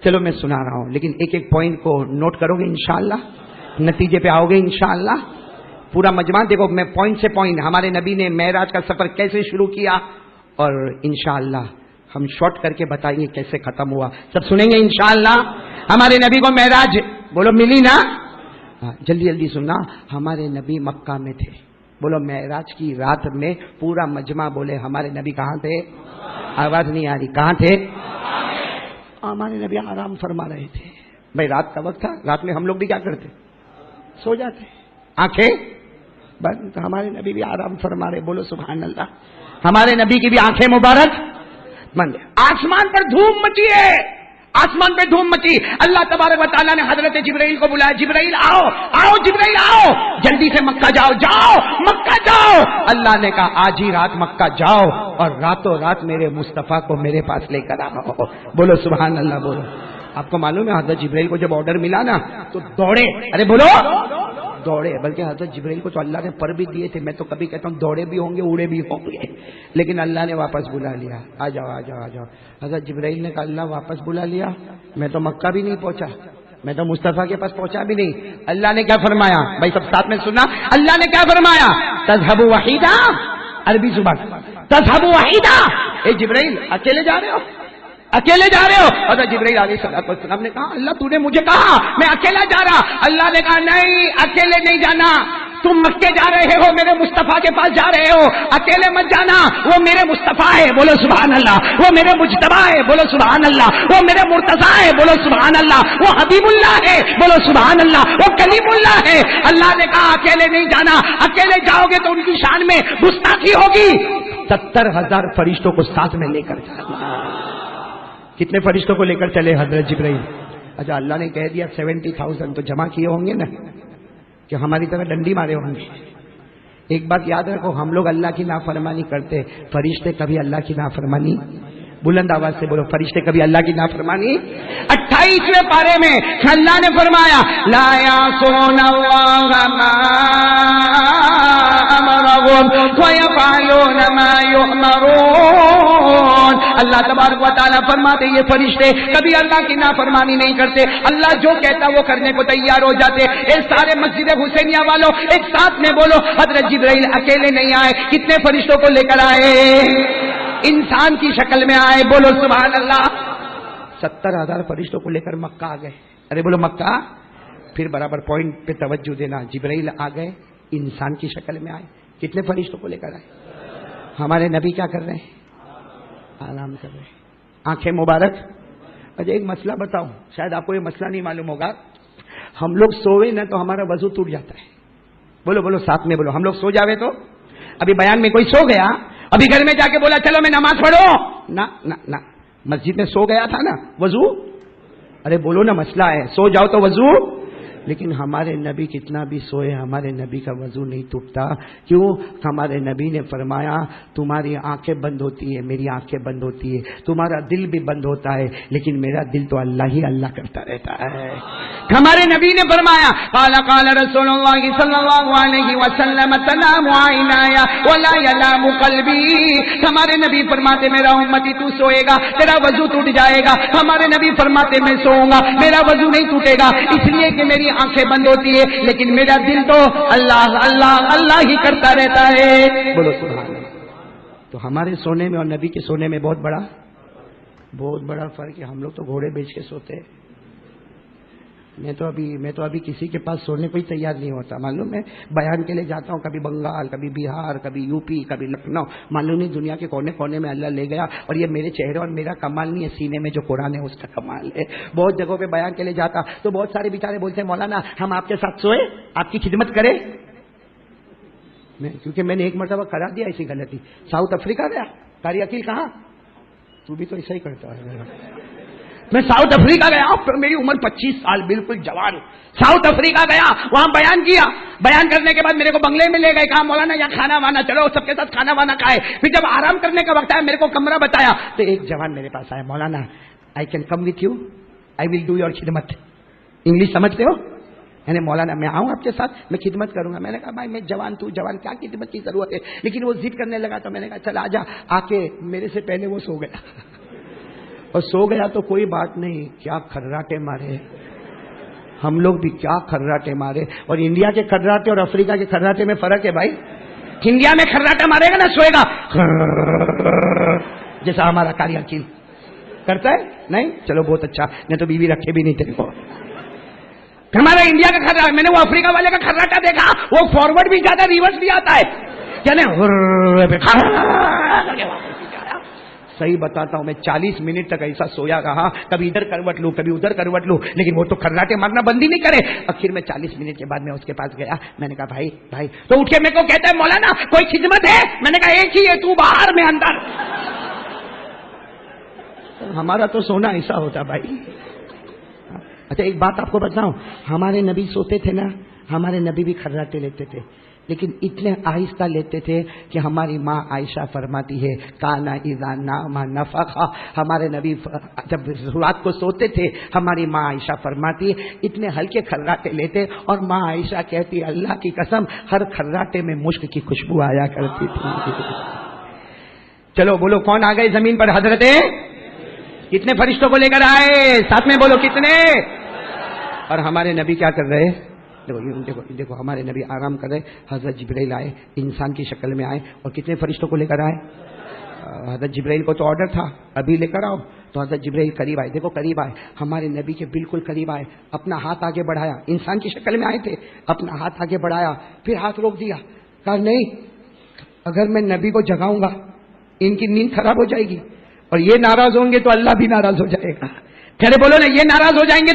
چلو میں سنا رہا ہوں، لیکن ایک ایک پوائنٹ کو نوٹ کرو گے انشاءاللہ، نتیجے پہ آؤ گے انشاءاللہ. پورا مجمع دیکھو، میں پوائنٹ سے پوائنٹ ہمارے نبی نے معراج کا سفر کیسے شروع کیا اور انشاءاللہ ہم شارٹ کر کے بتائیں گے کیسے ختم ہوا. سب سنیں گے انشاءاللہ. ہمارے نبی کو معراج بولو ملی نا؟ جلدی جلدی سننا. ہمارے نبی مکہ میں تھے. بولو معراج کی رات میں پورا مجمع بولے ہمارے نبی کہاں تھے؟ آواز نہیں آ رہی. کہاں تھے؟ ہمارے نبی آرام فرما رہے تھے. بھائی رات کا وقت تھا، رات میں ہم لوگ بھی کیا کرتے؟ سو جاتے، آنکھیں بند. ہمارے نبی بھی آرام فرما رہے. بولو سبحان اللہ. ہمارے نبی کی بھی آنکھیں مبارک بند. آسمان پر دھوم مچی ہے، آسمان پہ دھوم مچی. اللہ تبارک و تعالیٰ نے حضرت جبرائیل کو بلایا. جبرائیل آؤ آؤ، جبرائیل آؤ، جلدی سے مکہ جاؤ، جاؤ مکہ جاؤ. اللہ نے کہا آج ہی رات مکہ جاؤ اور راتوں رات میرے مصطفیٰ کو میرے پاس لے کر آؤ. بولو سبحان اللہ. بولو. آپ کو معلوم ہے حضرت جبرائیل کو جب آرڈر ملا نا تو دوڑے. ارے بولو دوڑے. بلکہ حضرت جبرائیل کو تو اللہ نے پر بھی دیے تھے. میں تو کبھی کہتا ہوں دوڑے بھی ہوں گے اڑے بھی ہوں گے، لیکن اللہ نے واپس بلا لیا. آ جاؤ آ جاؤ آ جاؤ. حضرت جبرائیل نے کہا اللہ واپس بلا لیا، میں تو مکہ بھی نہیں پہنچا، میں تو مصطفیٰ کے پاس پہنچا بھی نہیں. اللہ نے کیا فرمایا؟ بھائی سب ساتھ میں سننا. اللہ نے کیا فرمایا؟ تذهب وحیدا. عربی زبان تذهب وحیدا. اے جبرائیل اکیلے جا رہے ہو؟ اکیلے جا رہے ہو؟ حضرت جبرائیل علیہ السلام نے کہا اللہ تو نے مجھے کہا میں اکیلا جا رہا. اللہ نے کہا نہیں، اکیلے نہیں جانا. تم مکے جا رہے ہو، میرے مصطفیٰ کے پاس جا رہے ہو، اکیلے مت جانا. وہ میرے مصطفیٰ ہے، بولو سبحان اللہ. وہ میرے مجتبی ہے، بولو سبحان اللہ. وہ میرے مرتضیٰ ہے، بولو سبحان اللہ. وہ حبیب اللہ ہے، بولو سبحان اللہ. وہ کلیم اللہ ہے. اللہ نے کہا اکیلے نہیں جانا، اکیلے جاؤ گے تو ان کی شان میں گستاخی ہوگی. 70,000 فرشتوں کو ساتھ میں لے کر جانا. کتنے فرشتوں کو لے کر چلے حضرت جبرائیل؟ اچھا اللہ نے کہہ دیا 70,000 تو جمع کیے ہوں گے نا کہ ہماری طرح ڈنڈی مارے ہوں گے. ایک بات یاد رکھو، ہم لوگ اللہ کی نافرمانی کرتے، فرشتے کبھی اللہ کی نافرمانی. بلند آواز سے بولو، فرشتے کبھی اللہ کی نافرمانی. 28ویں پارے میں اللہ نے فرمایا لا یعصون اللہ ما امرهم ویفعلون ما یؤمرون. اللہ تبارک و تعالیٰ فرماتے یہ فرشتے کبھی اللہ کی نافرمانی نہیں کرتے، اللہ جو کہتا وہ کرنے کو تیار ہو جاتے. اے سارے مسجد حسینیہ والوں ایک ساتھ میں بولو حضرت جبرائیل اکیلے نہیں آئے. کتنے فرشتوں کو لے کر آئے؟ انسان کی شکل میں آئے. بولو سبحان اللہ. 70,000 فرشتوں کو لے کر مکہ آ گئے. ارے بولو مکہ. پھر برابر پوائنٹ پہ توجہ دینا. جبرائیل آ گئے، انسان کی شکل میں آئے. کتنے فرشتوں کو لے کر آئے؟ ہمارے نبی کیا کر رہے ہیں؟ آرام کر رہے ہیں، آنکھیں مبارک. اچھا ایک مسئلہ بتاؤں، شاید آپ کو یہ مسئلہ نہیں معلوم ہوگا. ہم لوگ سوئے نا تو ہمارا وضو ٹوٹ جاتا ہے. بولو بولو ساتھ میں بولو. ہم لوگ سو جاوے تو ابھی بیان میں کوئی سو گیا، ابھی گھر میں جا کے بولا چلو میں نماز پڑھو نہ نہ نہ، مسجد میں سو گیا تھا نا، وضو. ارے بولو نا، مسئلہ ہے سو جاؤ تو وضو. لیکن ہمارے نبی کتنا بھی سوئے ہمارے نبی کا وضو نہیں ٹوٹتا. کیوں؟ ہمارے نبی نے فرمایا تمہاری آنکھیں بند ہوتی ہے، میری آنکھیں بند ہوتی ہے، تمہارا دل بھی بند ہوتا ہے، لیکن میرا دل تو اللہ ہی اللہ کرتا رہتا ہے. ہمارے نبی نے فرمایا قال قال رسول اللہ صلی اللہ علیہ وسلم تنام عینایا ولا ینام قلبی. ہمارے نبی فرماتے میرا امتی تو سوئے گا تیرا وضو ٹوٹ جائے گا. ہمارے نبی فرماتے میں سوؤں گا میرا وضو نہیں ٹوٹے گا، اس لیے کہ میری آنکھیں بند ہوتی ہے لیکن میرا دل تو اللہ اللہ اللہ ہی کرتا رہتا ہے. بولو سبحان اللہ. تو ہمارے سونے میں اور نبی کے سونے میں بہت بڑا فرق ہے. ہم لوگ تو گھوڑے بیچ کے سوتے ہیں. میں تو ابھی کسی کے پاس سونے کو ہی تیار نہیں ہوتا. معلوم ہے بیان کے لیے جاتا ہوں، کبھی بنگال، کبھی بہار، کبھی یو پی، کبھی لکھنؤ، معلوم نہیں دنیا کے کونے کونے میں اللہ لے گیا. اور یہ میرے چہرے اور میرا کمال نہیں ہے، سینے میں جو قرآن ہے اس کا کمال ہے. بہت جگہوں پہ بیان کے لیے جاتا تو بہت سارے بیچارے بولتے ہیں مولانا ہم آپ کے ساتھ سوئے، آپ کی خدمت کریں. کیونکہ میں نے ایک مرتبہ کرا دیا ایسی غلطی. ساؤتھ افریقہ گیا، قاری عقیل کہاں؟ تو بھی تو ایسا ہی کرتا ہے. میں ساؤتھ افریقہ گیا، پھر میری عمر 25 سال، بالکل جوان. ساؤتھ افریقہ گیا، وہاں بیان کیا. بیان کرنے کے بعد میرے کو بنگلے میں لے گئے، کہا مولانا یہاں کھانا وانا، چلو سب کے ساتھ کھانا وانا کھائے. پھر جب آرام کرنے کا وقت آیا میرے کو کمرہ بتایا تو ایک جوان میرے پاس آیا، مولانا I can come with you, I will do your خدمت. انگلش سمجھتے ہو؟ یعنی مولانا میں آؤں آپ کے ساتھ، میں خدمت کروں گا. میں نے کہا بھائی میں جوان، تو جوان، کیا خدمت کی ضرورت ہے؟ لیکن وہ ضد کرنے لگا تو میں نے کہا چل آ جا. آ کے میرے سے پہلے وہ سو گیا. اور سو گیا تو کوئی بات نہیں، کیا کھرراٹے مارے ہم لوگ بھی، کیا کھرراٹے مارے. اور انڈیا کے کھرراٹے اور افریقہ کے کھرراٹے میں فرق ہے بھائی. انڈیا میں کھرراٹا مارے گا نا، سوئے گا جیسا ہمارا کاری حکیم کرتا ہے. نہیں چلو بہت اچھا، نہیں تو بیوی رکھے بھی نہیں تیرے کو. ہمارا انڈیا کا کھرراٹا، میں نے وہ افریقہ والے کا کھرراٹا دیکھا، وہ فارورڈ بھی جاتا ہے، ریورس بھی آتا ہے. یعنی صحیح بتاتا ہوں میں 40 منٹ تک ایسا سویا رہا، کبھی ادھر کروٹ لوں کبھی ادھر کروٹ لوں، لیکن وہ تو کھرراٹے مارنا بند ہی نہیں کرے. آخر میں 40 منٹ کے بعد میں اس کے پاس گیا، میں نے کہا بھائی بھائی، تو اٹھ کے میرے کو کہتا ہے مولانا کوئی خدمت ہے؟ میں نے کہا ایک ہی ہے، تو باہر میں اندر. ہمارا تو سونا ایسا ہوتا بھائی. اچھا ایک بات آپ کو بتاؤں، ہمارے نبی سوتے تھے نا، ہمارے نبی بھی کھرراٹے لیتے تھے، لیکن اتنے آہستہ لیتے تھے کہ ہماری ماں عائشہ فرماتی ہے کانا اذا نام نفخا. ہمارے نبی جب رات کو سوتے تھے، ہماری ماں عائشہ فرماتی ہے اتنے ہلکے کھرراٹے لیتے، اور ماں عائشہ کہتی اللہ کی قسم ہر کھرراٹے میں مشک کی خوشبو آیا کرتی تھی. چلو بولو کون آ گئے زمین پر؟ حضرت کتنے فرشتوں کو لے کر آئے؟ ساتھ میں بولو کتنے؟ اور ہمارے نبی کیا کر رہے؟ دیکھو دیکھو ہمارے نبی آرام کر رہے. حضرت جبرائیل آئے، انسان کی شکل میں آئے، اور کتنے فرشتوں کو لے کر آئے؟ حضرت جبرائیل کو تو آرڈر تھا ابھی لے کر آؤ، تو حضرت جبرائیل قریب آئے. دیکھو قریب آئے، ہمارے نبی کے بالکل قریب آئے، اپنا ہاتھ آگے بڑھایا، انسان کی شکل میں آئے تھے، اپنا ہاتھ آگے بڑھایا، پھر ہاتھ روک دیا، کہا نہیں، اگر میں نبی کو جگاؤں گا ان کی نیند خراب ہو جائے گی، اور یہ ناراض ہوں گے تو اللہ بھی ناراض ہو جائے گا. کہہ بولو نا، یہ ناراض ہو جائیں گے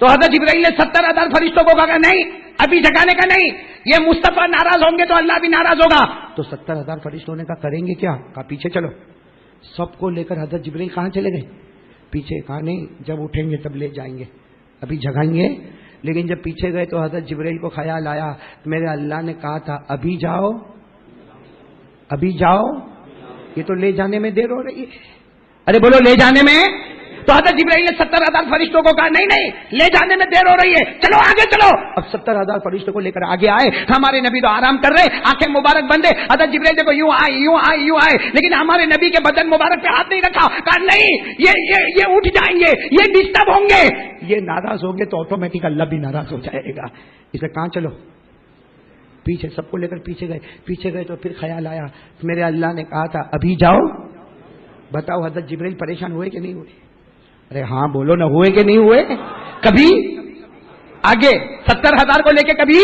تو حضرت جبرائیل نے 70,000 فرشتوں کو کہا نہیں ابھی جگانے کا نہیں، یہ مصطفیٰ ناراض ہوں گے تو اللہ بھی ناراض ہوگا. تو 70,000 فرشتوں نے کہا کریں گے کیا؟ کہا پیچھے چلو. سب کو لے کر حضرت جبرائیل کہاں چلے گئے؟ پیچھے. کہا نہیں، جب اٹھیں گے تب لے جائیں گے، ابھی جگائیں گے. لیکن جب پیچھے گئے تو حضرت جبرائیل کو خیال آیا میرے اللہ نے کہا تھا ابھی جاؤ ابھی جاؤ، یہ تو لے جانے میں دیر ہو رہی ہے. ارے بولو لے جانے میں. تو حضرت جبرائیل نے 70,000 فرشتوں کو کہا نہیں نہیں، لے جانے میں دیر ہو رہی ہے، چلو آگے چلو. اب 70,000 فرشتوں کو لے کر آگے آئے. ہمارے نبی تو آرام کر رہے، آنکھیں مبارک بندے. حضرت جبرائیل دیکھو یوں آئے یوں آئے یوں آئے، لیکن ہمارے نبی کے بدن مبارک پہ ہاتھ نہیں رکھا. کہا نہیں، یہ اٹھ جائیں گے، یہ ڈسٹرب ہوں گے، یہ ناراض ہوں گے تو آٹومیٹک اللہ بھی ناراض ہو جائے گا. اسے کہاں چلو؟ پیچھے. سب کو لے کر پیچھے گئے. پیچھے گئے تو پھر خیال آیا میرے اللہ نے کہا تھا ابھی جاؤ. بتاؤ حضرت جبرائیل پریشان ہوئے کہ نہیں ہوئے؟ ارے ہاں بولو نہ، ہوئے کہ نہیں ہوئے؟ کبھی آگے 70,000 کو لے کے کبھی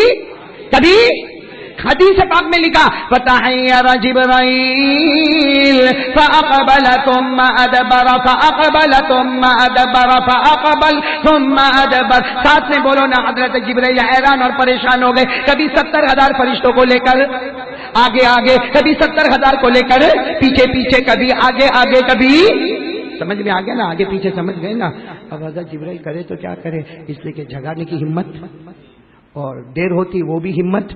حدیث پاک میں لکھا فَتَحَيَّرَ جِبْرَائِيلُ فَأَقْبَلَ ثُمَّ أَدْبَرَ فَأَقْبَلَ ثُمَّ أَدْبَرَ فَأَقْبَلَ ثُمَّ أَدْبَرَ. ساتھ میں بولو نا. حضرت جبرائیل حیران اور پریشان ہو گئے. کبھی 70,000 فرشتوں کو لے کر آگے آگے، کبھی 70,000 کو لے کر پیچھے پیچھے، کبھی آگے آگے کبھی. سمجھ میں آ گیا نا؟ آگے پیچھے سمجھ گئے نا؟ اب حضرت جبرائیل کرے تو کیا کرے، اس لیے کہ جگانے کی ہمت، اور دیر ہوتی وہ بھی ہمت.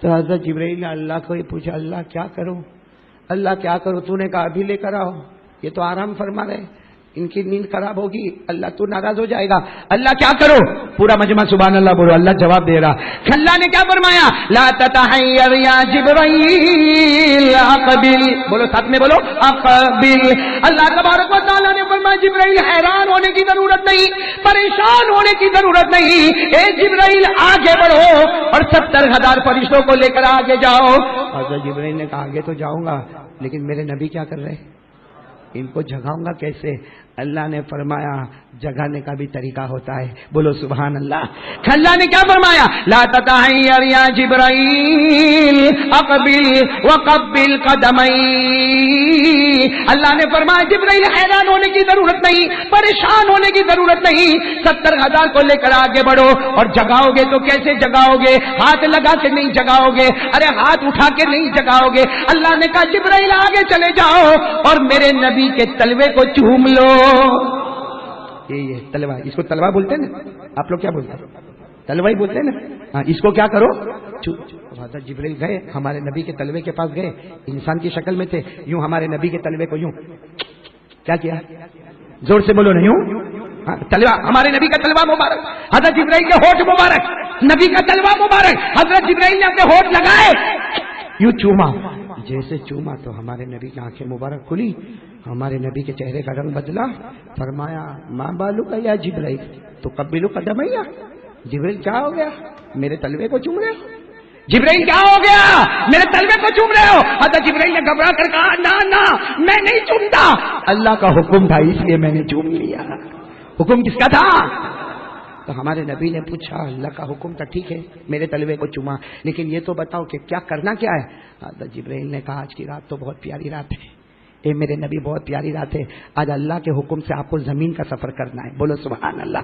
تو حضرت جبرائیل نے اللہ کو ہی پوچھا اللہ کیا کروں، اللہ کیا کروں؟ تو نے کہا ابھی لے کر آؤ، یہ تو آرام فرما رہے، ان کی نیند خراب ہوگی، اللہ تو ناراض ہو جائے گا. اللہ کیا کرو؟ پورا مجمع سبحان اللہ بولو. اللہ جواب دے رہا. اللہ نے کیا فرمایا؟ لا تتحیر یا جبرائیل اقبل. بولو ساتھ میں بولو اقبل. اللہ تبارک و تعالیٰ نے فرمایا جبرائیل حیران ہونے کی ضرورت نہیں، پریشان ہونے کی ضرورت نہیں. اے جبرائیل آگے بڑھو اور 70,000 فرشتوں کو لے کر آگے جاؤ. حضرت جبرائیل نے کہا آگے تو جاؤں گا، لیکن میرے نبی کیا کر رہے، ان کو جگاؤں گا کیسے؟ اللہ نے فرمایا جگانے کا بھی طریقہ ہوتا ہے. بولو سبحان اللہ. اللہ نے کیا فرمایا؟ لا تتحیر یا جبرائیل اقبل وقبل قدمی. اللہ نے فرمایا جبرائیل حیران ہونے کی ضرورت نہیں، پریشان ہونے کی ضرورت نہیں. 70,000 کو لے کر آگے بڑھو، اور جگاؤ گے تو کیسے جگاؤ گے؟ ہاتھ لگا کے نہیں جگاؤ گے، ارے ہاتھ اٹھا کے نہیں جگاؤ گے. اللہ نے کہا جبرائیل آگے چلے جاؤ اور میرے نبی کے تلوے کو چوم لو. یہ تلوا، اس کو تلوا بولتے ہیں نا، آپ لوگ کیا بولتے ہیں؟ تلوا ہی بولتے ہیں نا. ہاں اس کو کیا کرو؟ حضرت جبرائیل گئے ہمارے نبی کے تلوے کے پاس، گئے انسان کی شکل میں تھے، یوں ہمارے نبی کے تلوے کو یوں کیا کیا؟ زور سے بولو نہیں. یوں تلوا، ہمارے نبی کا تلوا مبارک، حضرت جبرائیل کے ہوٹھ مبارک، نبی کا تلوا مبارک. حضرت جبرائیل نے اپنے ہوٹھ لگائے، یوں چوما. جیسے چوما تو ہمارے نبی کی آنکھیں مبارک کھلی, ہمارے نبی کے چہرے کا رنگ بدلا, فرمایا ماں بالو کا یا جبرائیل تو قبلو قدمیا, جبرائیل کیا ہو گیا میرے تلوے کو چوم رہے ہو, جبرائیل کیا ہو گیا میرے تلوے کو چوم رہے ہو. حضرت جبرائیل نے گھبرا کر کہا نہ میں نہیں چومتا, اللہ کا حکم تھا اس لیے میں نے چوم لیا. حکم کس کا تھا؟ تو ہمارے نبی نے پوچھا اللہ کا حکم تھا ٹھیک ہے میرے تلوے کو چوما, لیکن یہ تو بتاؤ کہ کیا کرنا کیا ہے. حضرت جبرائیل نے کہا آج کی رات تو بہت پیاری رات ہے, اے میرے نبی بہت پیاری رات ہے, آج اللہ کے حکم سے آپ کو زمین کا سفر کرنا ہے, بولو سبحان اللہ,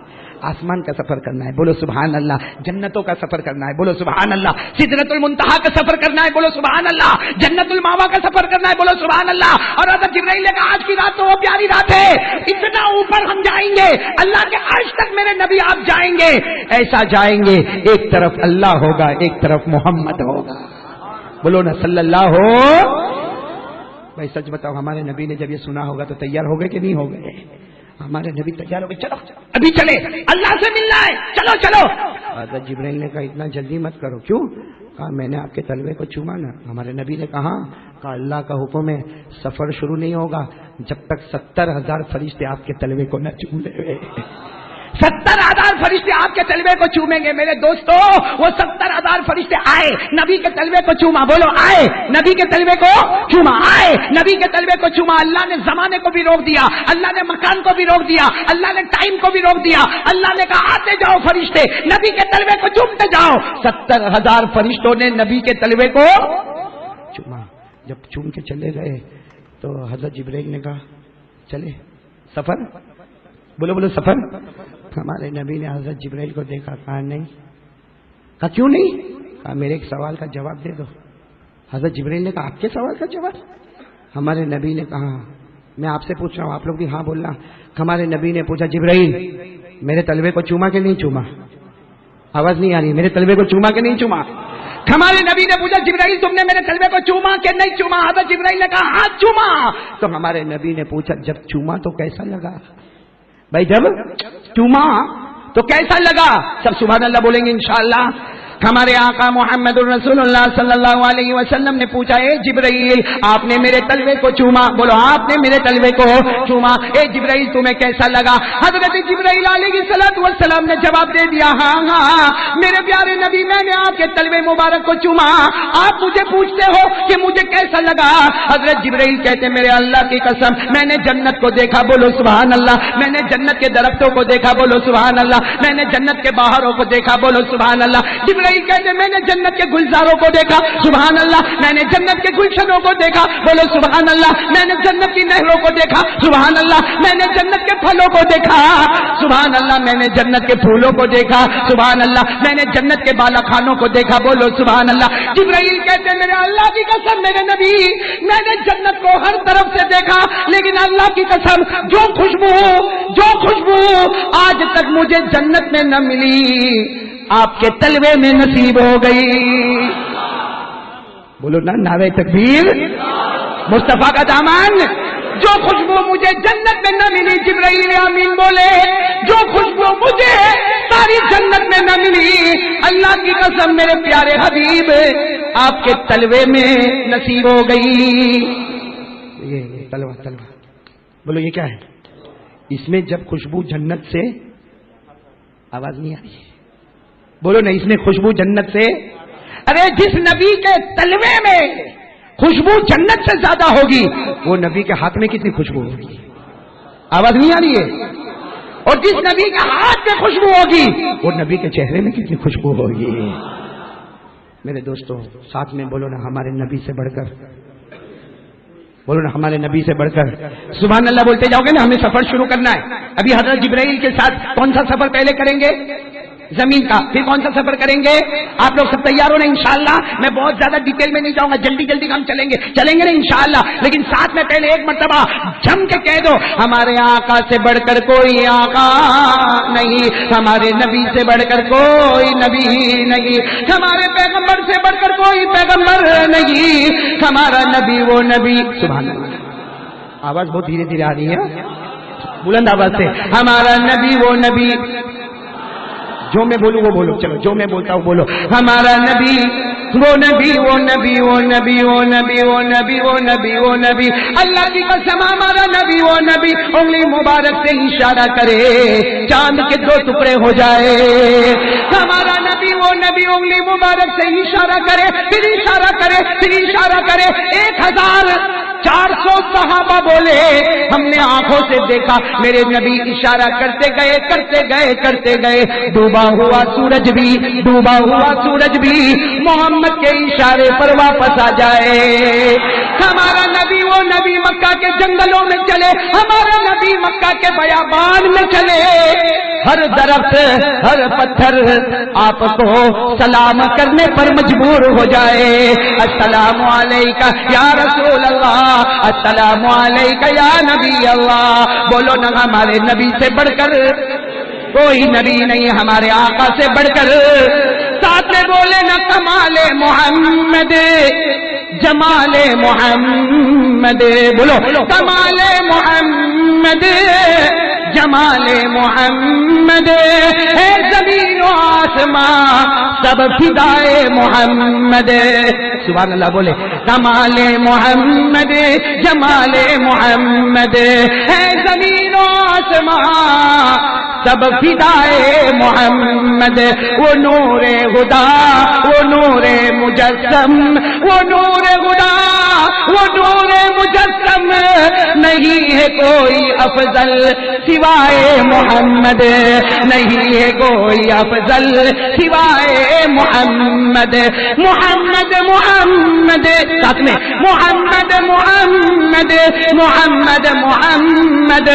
آسمان کا سفر کرنا ہے, بولو سبحان اللہ, جنتوں کا سفر کرنا ہے, بولو سبحان اللہ, سدرۃ المنتہا کا سفر کرنا ہے, بولو سبحان اللہ, جنت الماوا کا سفر کرنا ہے, بولو سبحان اللہ. اور حضرت جبرائیل نے کہا آج کی رات تو وہ پیاری رات ہے, اتنا اوپر ہم جائیں گے اللہ کے عرش تک میرے نبی آپ جائیں گے, ایسا جائیں گے ایک طرف اللہ ہوگا ایک طرف محمد ہوگا, بولو نا صلی اللہ ہو. بھائی سچ بتاؤ ہمارے نبی نے جب یہ سنا ہوگا تو تیار ہو گئے کہ نہیں ہو گئے؟ ہمارے نبی تیار ہو گئے, چلو ابھی چلے اللہ سے ملنا ہے, چلو چلو. حضرت جبرائیل نے کہا اتنا جلدی مت کرو, کیوں؟ کہا میں نے آپ کے تلوے کو چوما نا. ہمارے نبی نے کہا اللہ کا حکم ہے سفر شروع نہیں ہوگا جب تک 70,000 فرشتے آپ کے تلوے کو نہ چوم لے. 70,000 فرشتے آپ کے تلوے کو چومیں گے میرے دوستو. وہ 70,000 فرشتے آئے نبی کے تلوے کو چوما, بولو آئے نبی کے تلوے کو چوما, آئے نبی کے تلوے کو چوما. اللہ نے زمانے کو بھی روک دیا, اللہ نے مکان کو بھی روک دیا, اللہ نے ٹائم کو بھی روک دیا. اللہ نے کہا آتے جاؤ فرشتے نبی کے تلوے کو چومتے جاؤ. 70,000 فرشتوں نے نبی کے تلوے کو چوما. جب چوم کے چلے گئے تو حضرت جبرائیل نے کہا چلے سفر, بولو بولو سفر. ہمارے نبی نے حضرت جبرائیل کو دیکھا, کہا نہیں. کہا کیوں نہیں؟ کہا میرے ایک سوال کا جواب دے دو. حضرت جبرائیل نے کہا آپ کے سوال کا جواب؟ ہمارے نبی نے کہا میں آپ سے پوچھ رہا ہوں, آپ لوگ بھی ہاں بولنا. ہمارے نبی نے پوچھا جبرائیل میرے تلوے کو چوما کہ نہیں چوما؟ آواز نہیں آ رہی, میرے تلوے کو چوما کہ نہیں چوما؟ ہمارے نبی نے پوچھا جبرائیل تم نے میرے تلوے کو چوما کہ نہیں چوما؟ حضرت جبرائیل نے کہا ہاں چوما. تو ہمارے نبی نے پوچھا جب چوما تو کیسا لگا؟ بھائی جب چوما تو کیسا لگا؟ سب سبحان اللہ بولیں گے انشاءاللہ. ہمارے آقا محمد الرسول اللہ صلی اللہ علیہ وسلم نے پوچھا اے جبرائیل آپ نے میرے تلوے کو چوما, بولو آپ نے میرے تلوے کو چوما, اے جبرائیل تمہیں کیسا لگا؟ حضرت جبرائیل علیہ السلام نے جواب دے دیا ہاں میرے پیارے نبی میں نے آپ کے تلوے مبارک کو چوما, آپ مجھے پوچھتے ہو کہ مجھے کیسا لگا. حضرت جبرائیل کہتے میرے اللہ کی قسم میں نے جنت کو دیکھا, بولو سبحان اللہ, میں نے جنت کے درختوں کو دیکھا, بولو سبحان اللہ, میں نے جنت کے باہروں کو دیکھا, بولو سبحان اللہ. جبرائیل کہتے میں نے جنت کے گلزاروں کو دیکھا, سبحان اللہ, میں نے جنت کے گلشنوں کو دیکھا, بولو سبحان اللہ, میں نے جنت کی نہروں کو دیکھا, سبحان اللہ, میں نے جنت کے پھلوں کو دیکھا, سبحان اللہ, میں نے جنت کے پھولوں کو دیکھا, سبحان اللہ, میں نے جنت کے بالا خانوں کو دیکھا, بولو سبحان اللہ. جبرائیل کہتے میرے اللہ کی قسم میرے نبی میں نے جنت کو ہر طرف سے دیکھا, لیکن اللہ کی قسم جو خوشبو آج تک مجھے جنت میں نہ ملی آپ کے تلوے میں نصیب ہو گئی. بولو نا نعرہ تکبیر, مصطفیٰ کا دامن. جو خوشبو مجھے جنت میں نہ ملی, جبرائیل آمین بولے, جو خوشبو مجھے ساری جنت میں نہ ملی اللہ کی قسم میرے پیارے حبیب آپ کے تلوے میں نصیب ہو گئی. یہ تلوہ بولو یہ کیا ہے؟ اس میں جب خوشبو جنت سے, آواز نہیں آ رہی ہے, بولو نا اس میں خوشبو جنت سے. ارے جس نبی کے تلوے میں خوشبو جنت سے زیادہ ہوگی وہ نبی کے ہاتھ میں کتنی خوشبو ہوگی؟ آواز نہیں آ رہی ہے. اور جس نبی کے ہاتھ میں خوشبو ہوگی وہ نبی کے چہرے میں کتنی خوشبو ہوگی. میرے دوستو ساتھ میں بولو نا ہمارے نبی سے بڑھ کر, بولو نا ہمارے نبی سے بڑھ کر سبحان اللہ بولتے جاؤ گے نا. ہمیں سفر شروع کرنا ہے. ابھی حضرت جبرائیل کے ساتھ کون سا سفر پہلے کریں گے؟ زمین کا. پھر کون سا سفر کریں گے؟ آپ لوگ سب تیار ہو نا انشاءاللہ. میں بہت زیادہ ڈیٹیل میں نہیں جاؤں گا, جلدی جلدی ہم چلیں گے نا انشاءاللہ. لیکن ساتھ میں پہلے ایک مرتبہ جم کے کہہ دو ہمارے آقا سے بڑھ کر کوئی آقا نہیں, ہمارے نبی سے بڑھ کر کوئی نبی نہیں, ہمارے پیغمبر سے بڑھ کر کوئی پیغمبر نہیں, ہمارا نبی وہ نبی. سبحان اللہ. آواز بہت دھیرے دھیرے آ رہی ہے, بلند آواز سے. ہمارا نبی وہ نبی, جو میں بولوں وہ بولو, چلو جو میں بولتا ہوں بولو. ہمارا نبی وہ نبی وہ نبی وہ نبی وہ نبی وہ نبی وہ نبی وہ نبی، اللہ کی قسم ہمارا نبی وہ نبی انگلی مبارک سے اشارہ کرے چاند کے 2 ٹکڑے ہو جائے، ہمارا نبی وہ نبی انگلی مبارک سے اشارہ کرے پھر اشارہ کرے پھر اشارہ کرے، 1400 صحابہ بولے ہم نے آنکھوں سے دیکھا میرے نبی اشارہ کرتے گئے کرتے گئے کرتے گئے، ڈوبا ہوا سورج بھی محمد کے اشارے پر واپس آ جائے۔ ہمارا نبی وہ نبی مکہ کے جنگلوں میں چلے، ہمارا نبی مکہ کے بیابان میں چلے، ہر درخت ہر پتھر آپ کو سلام کرنے پر مجبور ہو جائے، السلام علیکہ یا رسول اللہ، السلام علیکہ یا نبی اللہ۔ بولو نا ہمارے نبی سے بڑھ کر کوئی نبی نہیں، ہمارے آقا سے بڑھ کر، ساتھ میں بولے نا کمال محمد جمال محمد، بولو کمال محمد جمال محمد، ہے زمین و آسمان سب فدائے محمد، سبحان اللہ بولے کمال محمد جمال محمد، ہے زمین و آسمان سب فدائے محمد، وہ نور خدا وہ نور مجسم، وہ نور خدا وہ نور مجسم، نہیں ہے کوئی افضل سوائے محمد، نہیں ہے کوئی افضل سوائے محمد، محمد محمد ساتھ میں محمد محمد محمد محمد،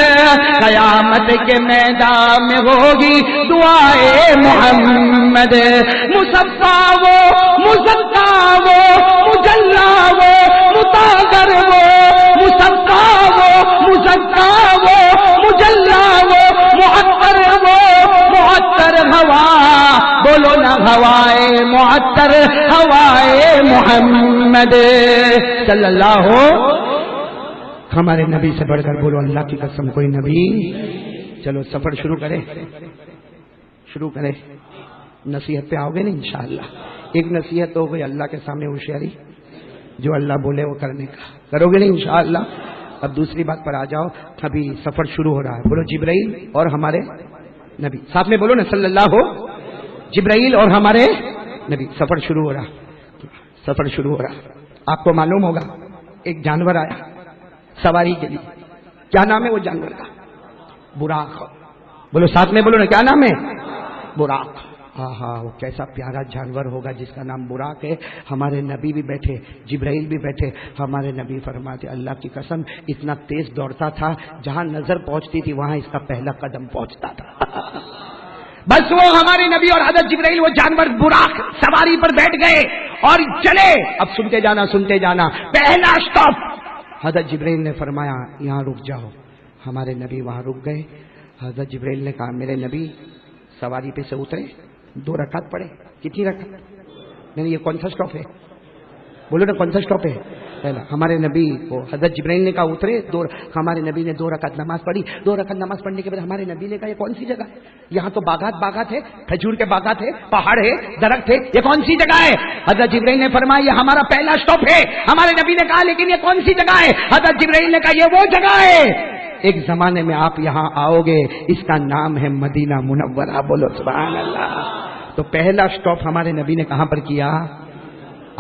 قیامت کے میدان میں ہوگی دعائے محمد، مصفا وہ مزکا وہ مجلا وہ مطہر وہ، مصفا وہ مزکا وہ مجلا وہ معطر وہ معطر ہوا، بولو نا ہوائے معطر ہوائے محمد صلی اللہ ہو، ہمارے نبی سے بڑھ کر بولو اللہ کی قسم کوئی نبی۔ چلو سفر شروع کریں، نصیحت پہ آؤ گے نا انشاءاللہ۔ ایک نصیحت ہو گئی اللہ کے سامنے ہوشیاری، جو اللہ بولے وہ کرنے کا، کرو گے نا انشاءاللہ۔ اب دوسری بات پر آ جاؤ، ابھی سفر شروع ہو رہا ہے، بولو جبرائیل اور ہمارے نبی، ساتھ میں بولو نا صلی اللہ ہو، جبرائیل اور ہمارے نبی، سفر شروع ہو رہا۔ آپ کو معلوم ہوگا ایک جانور آیا سواری کے لیے، کیا نام ہے وہ جانور کا؟ براق، بولو ساتھ میں بولو نا کیا نام ہے؟ براق۔ ہاں وہ کیسا پیارا جانور ہوگا جس کا نام براق ہے۔ ہمارے نبی بھی بیٹھے، جبرائیل بھی بیٹھے، ہمارے نبی فرماتے اللہ کی قسم اتنا تیز دوڑتا تھا جہاں نظر پہنچتی تھی وہاں اس کا پہلا قدم پہنچتا تھا۔ بس وہ ہمارے نبی اور حضرت جبرائیل وہ جانور براق سواری پر بیٹھ گئے اور چلے۔ اب سنتے جانا، پہلا اسٹاپ حضرت جبرائیل نے فرمایا یہاں رک جاؤ، ہمارے نبی وہاں رک گئے۔ حضرت جبرائیل نے کہا میرے نبی سواری پہ سے اترے، 2 رکعت پڑھے۔ کتنی رکعت؟ نہیں یہ کون سا اسٹاپ ہے؟ بولو نا کون سا اسٹاپ ہے؟ پہلا ہمارے نبی کو حضرت جبرائیل نے کہا اترے، ہمارے نبی نے 2 رکعت نماز پڑھی۔ 2 رکعت نماز پڑھنے کے بعد ہمارے نبی نے کہا یہ کون سی جگہ ہے؟ یہاں تو باغات ہے، کھجور کے باغات ہے، پہاڑ ہے، درخت ہے، یہ کون سی جگہ ہے؟ حضرت جبرائیل نے فرمایا یہ ہمارا پہلا اسٹاپ ہے۔ ہمارے نبی نے کہا لیکن یہ کون سی جگہ ہے؟ حضرت جبرائیل نے کہا یہ وہ جگہ ہے ایک زمانے میں آپ یہاں آؤ گے، اس کا نام ہے مدینہ منورہ، بولو سبحان اللہ۔ تو پہلا اسٹاپ ہمارے نبی نے کہاں پر کیا؟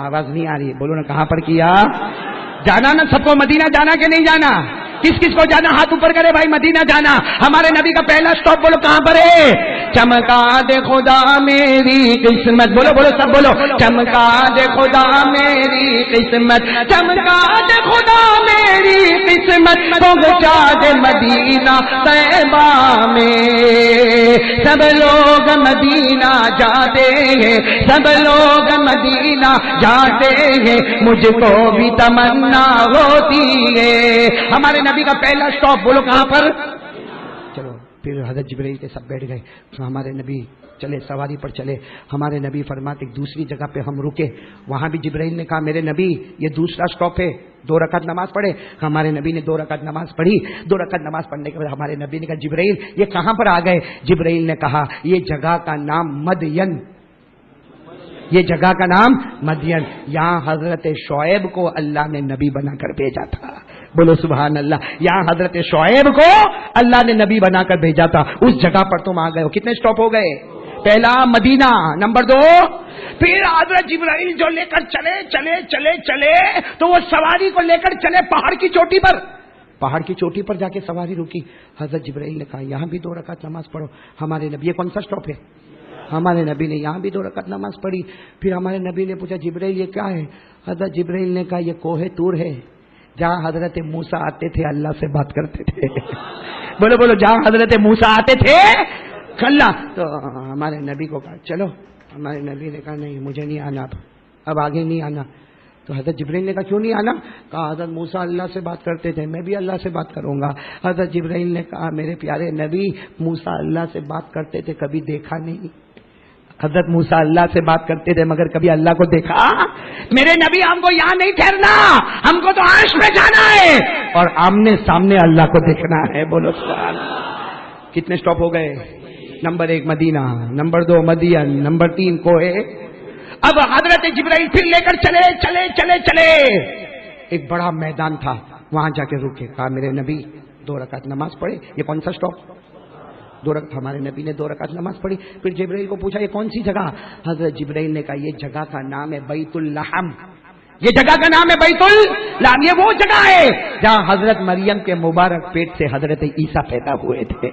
آواز نہیں آ رہی ہے، بولو نا کہاں پر کیا؟ جانا نا سب کو مدینہ جانا کہ نہیں جانا؟ کس کس کو جانا ہاتھ اوپر کرے بھائی، مدینہ جانا۔ ہمارے نبی کا پہلا اسٹاپ بولو کہاں پر ہے؟ چمکا دے خدا میری قسمت، بولو بولو سب بولو، چمکا دے خدا میری قسمت، چمکا دے خدا میری قسمت، پہنچا دے مدینہ طیبہ میں۔ سب لوگ مدینہ جاتے ہیں، سب لوگ مدینہ جاتے ہیں، مجھ کو بھی تمنا ہوتی ہے۔ ہمارے نبی کا پہلا اسٹاپ بولو کہاں پر؟ چلو پھر حضرت جبرائیل کے سب بیٹھ گئے، ہمارے نبی چلے سواری پر چلے۔ ہمارے نبی فرماتے ایک دوسری جگہ پہ ہم رکے، وہاں بھی جبرائیل نے کہا میرے نبی یہ دوسرا اسٹاپ ہے، 2 رکعت نماز پڑھے۔ ہمارے نبی نے 2 رکعت نماز پڑھی۔ 2 رکعت نماز پڑھنے کے بعد ہمارے نبی نے کہا جبرائیل یہ کہاں پر آ گئے؟ جبرائیل نے کہا یہ جگہ کا نام مدین یہ جگہ کا نام مدین. یہاں حضرت شعیب کو اللہ نے نبی بنا کر بھیجا تھا. بولو سبحان اللہ. یہاں حضرت شعیب کو اللہ نے نبی بنا کر بھیجا تھا. اس جگہ پر تم آ گئے ہو. کتنے سٹاپ ہو گئے؟ پہلا مدینہ، نمبر 2 پھر حضرت جبرائیل جو لے کر چلے تو وہ سواری کو لے کر چلے پہاڑ کی چوٹی پر. پہاڑ کی چوٹی پر جا کے سواری رکی. حضرت جبرائیل نے کہا یہاں بھی 2 رکعت نماز پڑھو. ہمارے نبی، یہ کون سا سٹاپ ہے؟ ہمارے نبی نے یہاں بھی 2 رکعت نماز پڑھی. پھر ہمارے نبی نے پوچھا جبرائیل یہ کیا ہے؟ حضرت جبرائیل نے کہا یہ کوہ طور ہے جہاں حضرت موسیٰ آتے تھے اللہ سے بات کرتے تھے. بولو جہاں حضرت موسیٰ آتے تھے اللہ. تو ہمارے نبی کو کہا چلو. ہمارے نبی نے کہا نہیں مجھے نہیں آنا، اب آگے نہیں آنا. تو حضرت جبرائیل نے کہا کیوں نہیں آنا؟ کہا حضرت موسیٰ اللہ سے بات کرتے تھے، میں بھی اللہ سے بات کروں گا. حضرت جبرائیل نے کہا میرے پیارے نبی موسیٰ اللہ سے بات کرتے تھے کبھی دیکھا نہیں. حضرت موسیٰ اللہ سے بات کرتے تھے مگر کبھی اللہ کو دیکھا؟ میرے نبی ہم کو یہاں نہیں ٹھہرنا، ہم کو تو عرش پہ جانا ہے اور آمنے سامنے اللہ کو دیکھنا ہے. بولو سبحان اللہ. کتنے سٹاپ ہو گئے؟ نمبر 1 مدینہ، نمبر 2 مدین، نمبر 3 کوہ. اب حضرت جبرائیل پھر لے کر چلے. ایک بڑا میدان تھا، وہاں جا کے رکے. کہا میرے نبی 2 رکعت نماز پڑھے. یہ کون سا سٹاپ؟ 2 رکعت. ہمارے نبی نے 2 رکعت نماز پڑھی. پھر جبرائیل کو پوچھا یہ کون سی جگہ؟ حضرت جبرائیل نے کہا یہ جگہ کا نام ہے بیت اللحم. یہ جگہ کا نام ہے بیت اللحم. یہ وہ جگہ ہے جہاں حضرت مریم کے مبارک پیٹ سے حضرت عیسیٰ پیدا ہوئے تھے.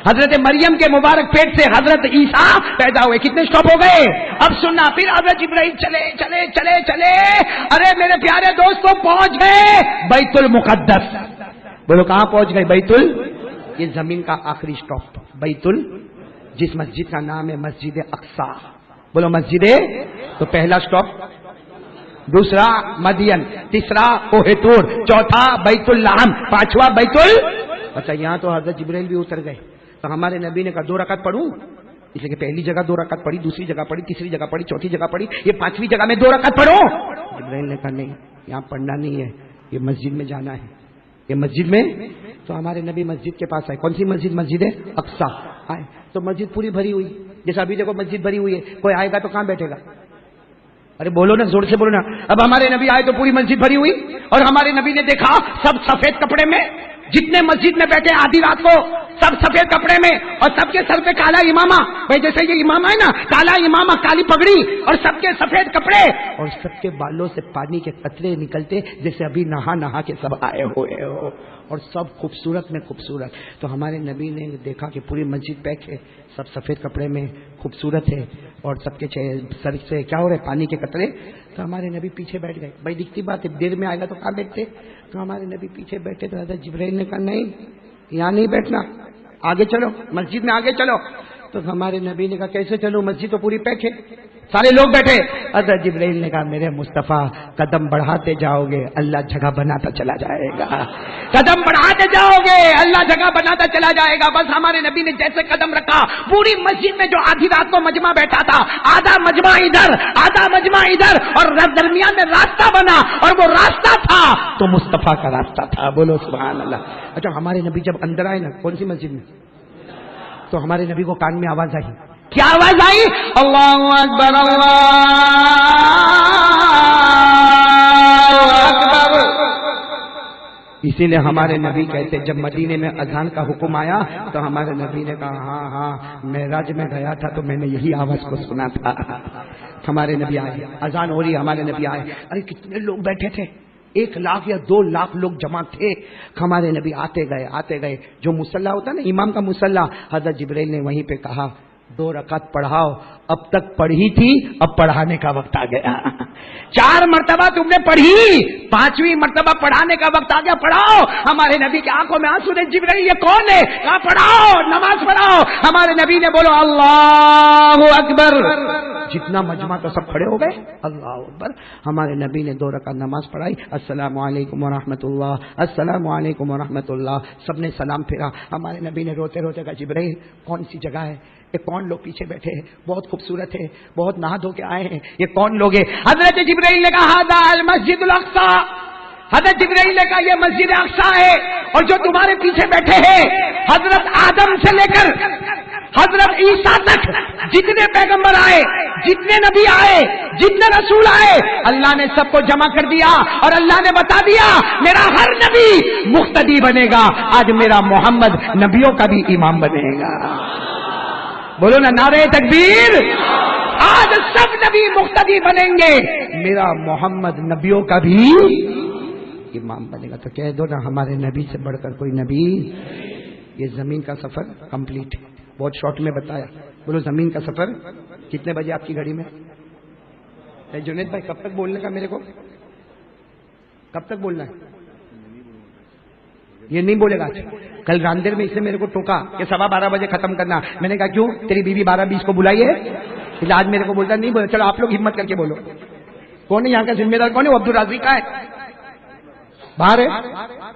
حضرت مریم کے مبارک پیٹ سے حضرت عیسیٰ پیدا ہوئے. کتنے سٹاپ ہو گئے؟ اب سننا. پھر حضرت جبرائیل چلے. ارے میرے پیارے دوستوں پہنچ گئے بیت المقدس. بولو کہاں پہنچ گئے؟ یہ زمین کا آخری سٹاپ بیت جس مسجد کا نام ہے مسجد اقصی. بولو مسجد. تو پہلا سٹاپ، دوسرا مدین، تیسرا کوہ طور، چوتھا بیت اللحم، 5واں بیت اچھا یہاں تو حضرت جبرائیل بھی اتر گئے. تو ہمارے نبی نے کہا 2 رکعت پڑھوں؟ اس لیے کہ پہلی جگہ 2 رکعت پڑھی، دوسری جگہ پڑھی، تیسری جگہ پڑھی، چوتھی جگہ پڑھی، یہ 5ویں جگہ میں 2 رکعت پڑھوں؟ جبرائیل نے کہا نہیں یہاں پڑھنا نہیں ہے، یہ مسجد میں جانا ہے. یہ مسجد میں. تو ہمارے نبی مسجد کے پاس آئے. کون سی مسجد؟ مسجد اقصی. آئے تو مسجد پوری بھری ہوئی. جیسا ابھی دیکھو مسجد بھری ہوئی ہے. کوئی آئے گا تو کہاں بیٹھے گا؟ ارے بولو نا، زور سے بولو نا. اب ہمارے نبی آئے تو پوری مسجد بھری ہوئی اور ہمارے نبی نے دیکھا سب سفید کپڑے میں. جتنے مسجد میں بیٹھے آدھی رات کو سب سفید کپڑے میں اور سب کے سر پہ کالا امامہ. بھائی جیسے یہ امامہ ہے نا، کالا امامہ، کالی پگڑی اور سب کے سفید کپڑے اور سب کے بالوں سے پانی کے قطرے نکلتے جیسے ابھی نہا کے سب آئے ہوئے ہو اور سب خوبصورت میں خوبصورت. تو ہمارے نبی نے دیکھا کہ پوری مسجد پیک ہے، سب سفید کپڑے میں خوبصورت ہے اور سب کے سر سے کیا ہو رہے پانی کے قطرے. تو ہمارے نبی پیچھے بیٹھ گئے. بھائی دکھتی بات ہے، دیر میں آئے گا تو کہاں بیٹھتے؟ تو ہمارے نبی پیچھے بیٹھے. تو حضرت جبرائیل نے کہا نہیں یہاں نہیں بیٹھنا، آگے چلو، مسجد میں آگے چلو. تو ہمارے نبی نے کہا کیسے چلو؟ مسجد تو پوری پیک ہے. سارے لوگ بیٹھے. حضرت جبرائیل نے کہا میرے مصطفیٰ قدم بڑھاتے جاؤ گے اللہ جگہ بناتا چلا جائے گا. قدم بڑھاتے جاؤ گے اللہ جگہ بناتا چلا جائے گا. بس ہمارے نبی نے جیسے قدم رکھا پوری مسجد میں جو آدھی رات کو مجمع بیٹھا تھا، آدھا مجمع ادھر آدھا مجمع ادھر اور درمیان میں راستہ بنا اور وہ راستہ تھا تو مصطفیٰ کا راستہ تھا. بولو سبحان اللہ. اچھا ہمارے نبی جب اندر آئے نا کون سی مسجد میں، تو ہمارے نبی کو کان میں آواز آئی. کیا آواز آئی؟ اللہ اکبر اللہ اکبر. اسی لیے ہمارے نبی کہتے جب مدینے میں اذان کا حکم آیا تو ہمارے نبی نے کہا ہاں معراج میں گیا تھا تو میں نے یہی آواز کو سنا تھا. ہمارے نبی آئے، اذان ہو رہی ہے، ہمارے نبی آئے. ارے کتنے لوگ بیٹھے تھے، 1 لاکھ یا 2 لاکھ لوگ جمع تھے. ہمارے نبی آتے گئے. جو مصلی ہوتا ہے نا امام کا مصلی، حضرت جبرائیل نے وہیں پہ کہا 2 رکعت پڑھاؤ. اب تک پڑھی تھی، اب پڑھانے کا وقت آ گیا. 4 مرتبہ تم نے پڑھی، 5ویں مرتبہ پڑھانے کا وقت آ گیا، پڑھاؤ. ہمارے نبی کی آنکھوں میں آنسو نے جبرائیل یہ کون ہے؟ کہا پڑھاؤ، نماز پڑھاؤ. ہمارے نبی نے بولو اللہ اکبر. جتنا مجمع تو سب کھڑے ہو گئے، اللہ اکبر. ہمارے نبی نے 2 رکعت نماز پڑھائی. السلام علیکم ورحمۃ اللہ، السلام علیکم ورحمۃ اللہ. سب نے سلام پھیرا. ہمارے نبی نے روتے روتے کہا جبرائیل کون سی جگہ ہے؟ یہ کون لوگ پیچھے بیٹھے ہیں؟ بہت خوبصورت ہے، بہت نہا دھو کے آئے ہیں، یہ کون لوگ ہیں؟ حضرت جبرائیل نے کہا ھذا المسجد الاقصی. حضرت جبرائیل نے کہا یہ مسجد اقصی ہے اور جو تمہارے پیچھے بیٹھے ہیں حضرت آدم سے لے کر حضرت عیسیٰ تک جتنے پیغمبر آئے، جتنے نبی آئے، جتنے رسول آئے، اللہ نے سب کو جمع کر دیا اور اللہ نے بتا دیا میرا ہر نبی مقتدی بنے گا. آج میرا محمد نبیوں کا بھی امام بنے گا. بولو نا نعرہ تکبیر. آج سب نبی مقتدی بنیں گے، میرا محمد نبیوں کا بھی امام بنے گا. تو کہہ دو نا ہمارے نبی سے بڑھ کر کوئی نبی. یہ زمین کا سفر کمپلیٹ ہے، بہت شارٹ میں بتایا. بولو زمین کا سفر کتنے بجے آپ کی گھڑی میں؟ جنید بھائی کب تک بولنے کا میرے کو؟ کب تک بولنا ہے؟ یہ نہیں بولے گا. کل راندیر میں اس نے میرے کو ٹوکا کہ 12:15 بجے ختم کرنا. میں نے کہا کیوں؟ تیری بیوی 12:20 کو بلائی ہے. آج میرے کو بولتا نہیں بولے. چلو آپ لوگ ہمت کر کے بولو. کون ہے یہاں کا ذمہ دار؟ کون ہے؟ وہ عبدالرازق کا ہے، باہر ہے.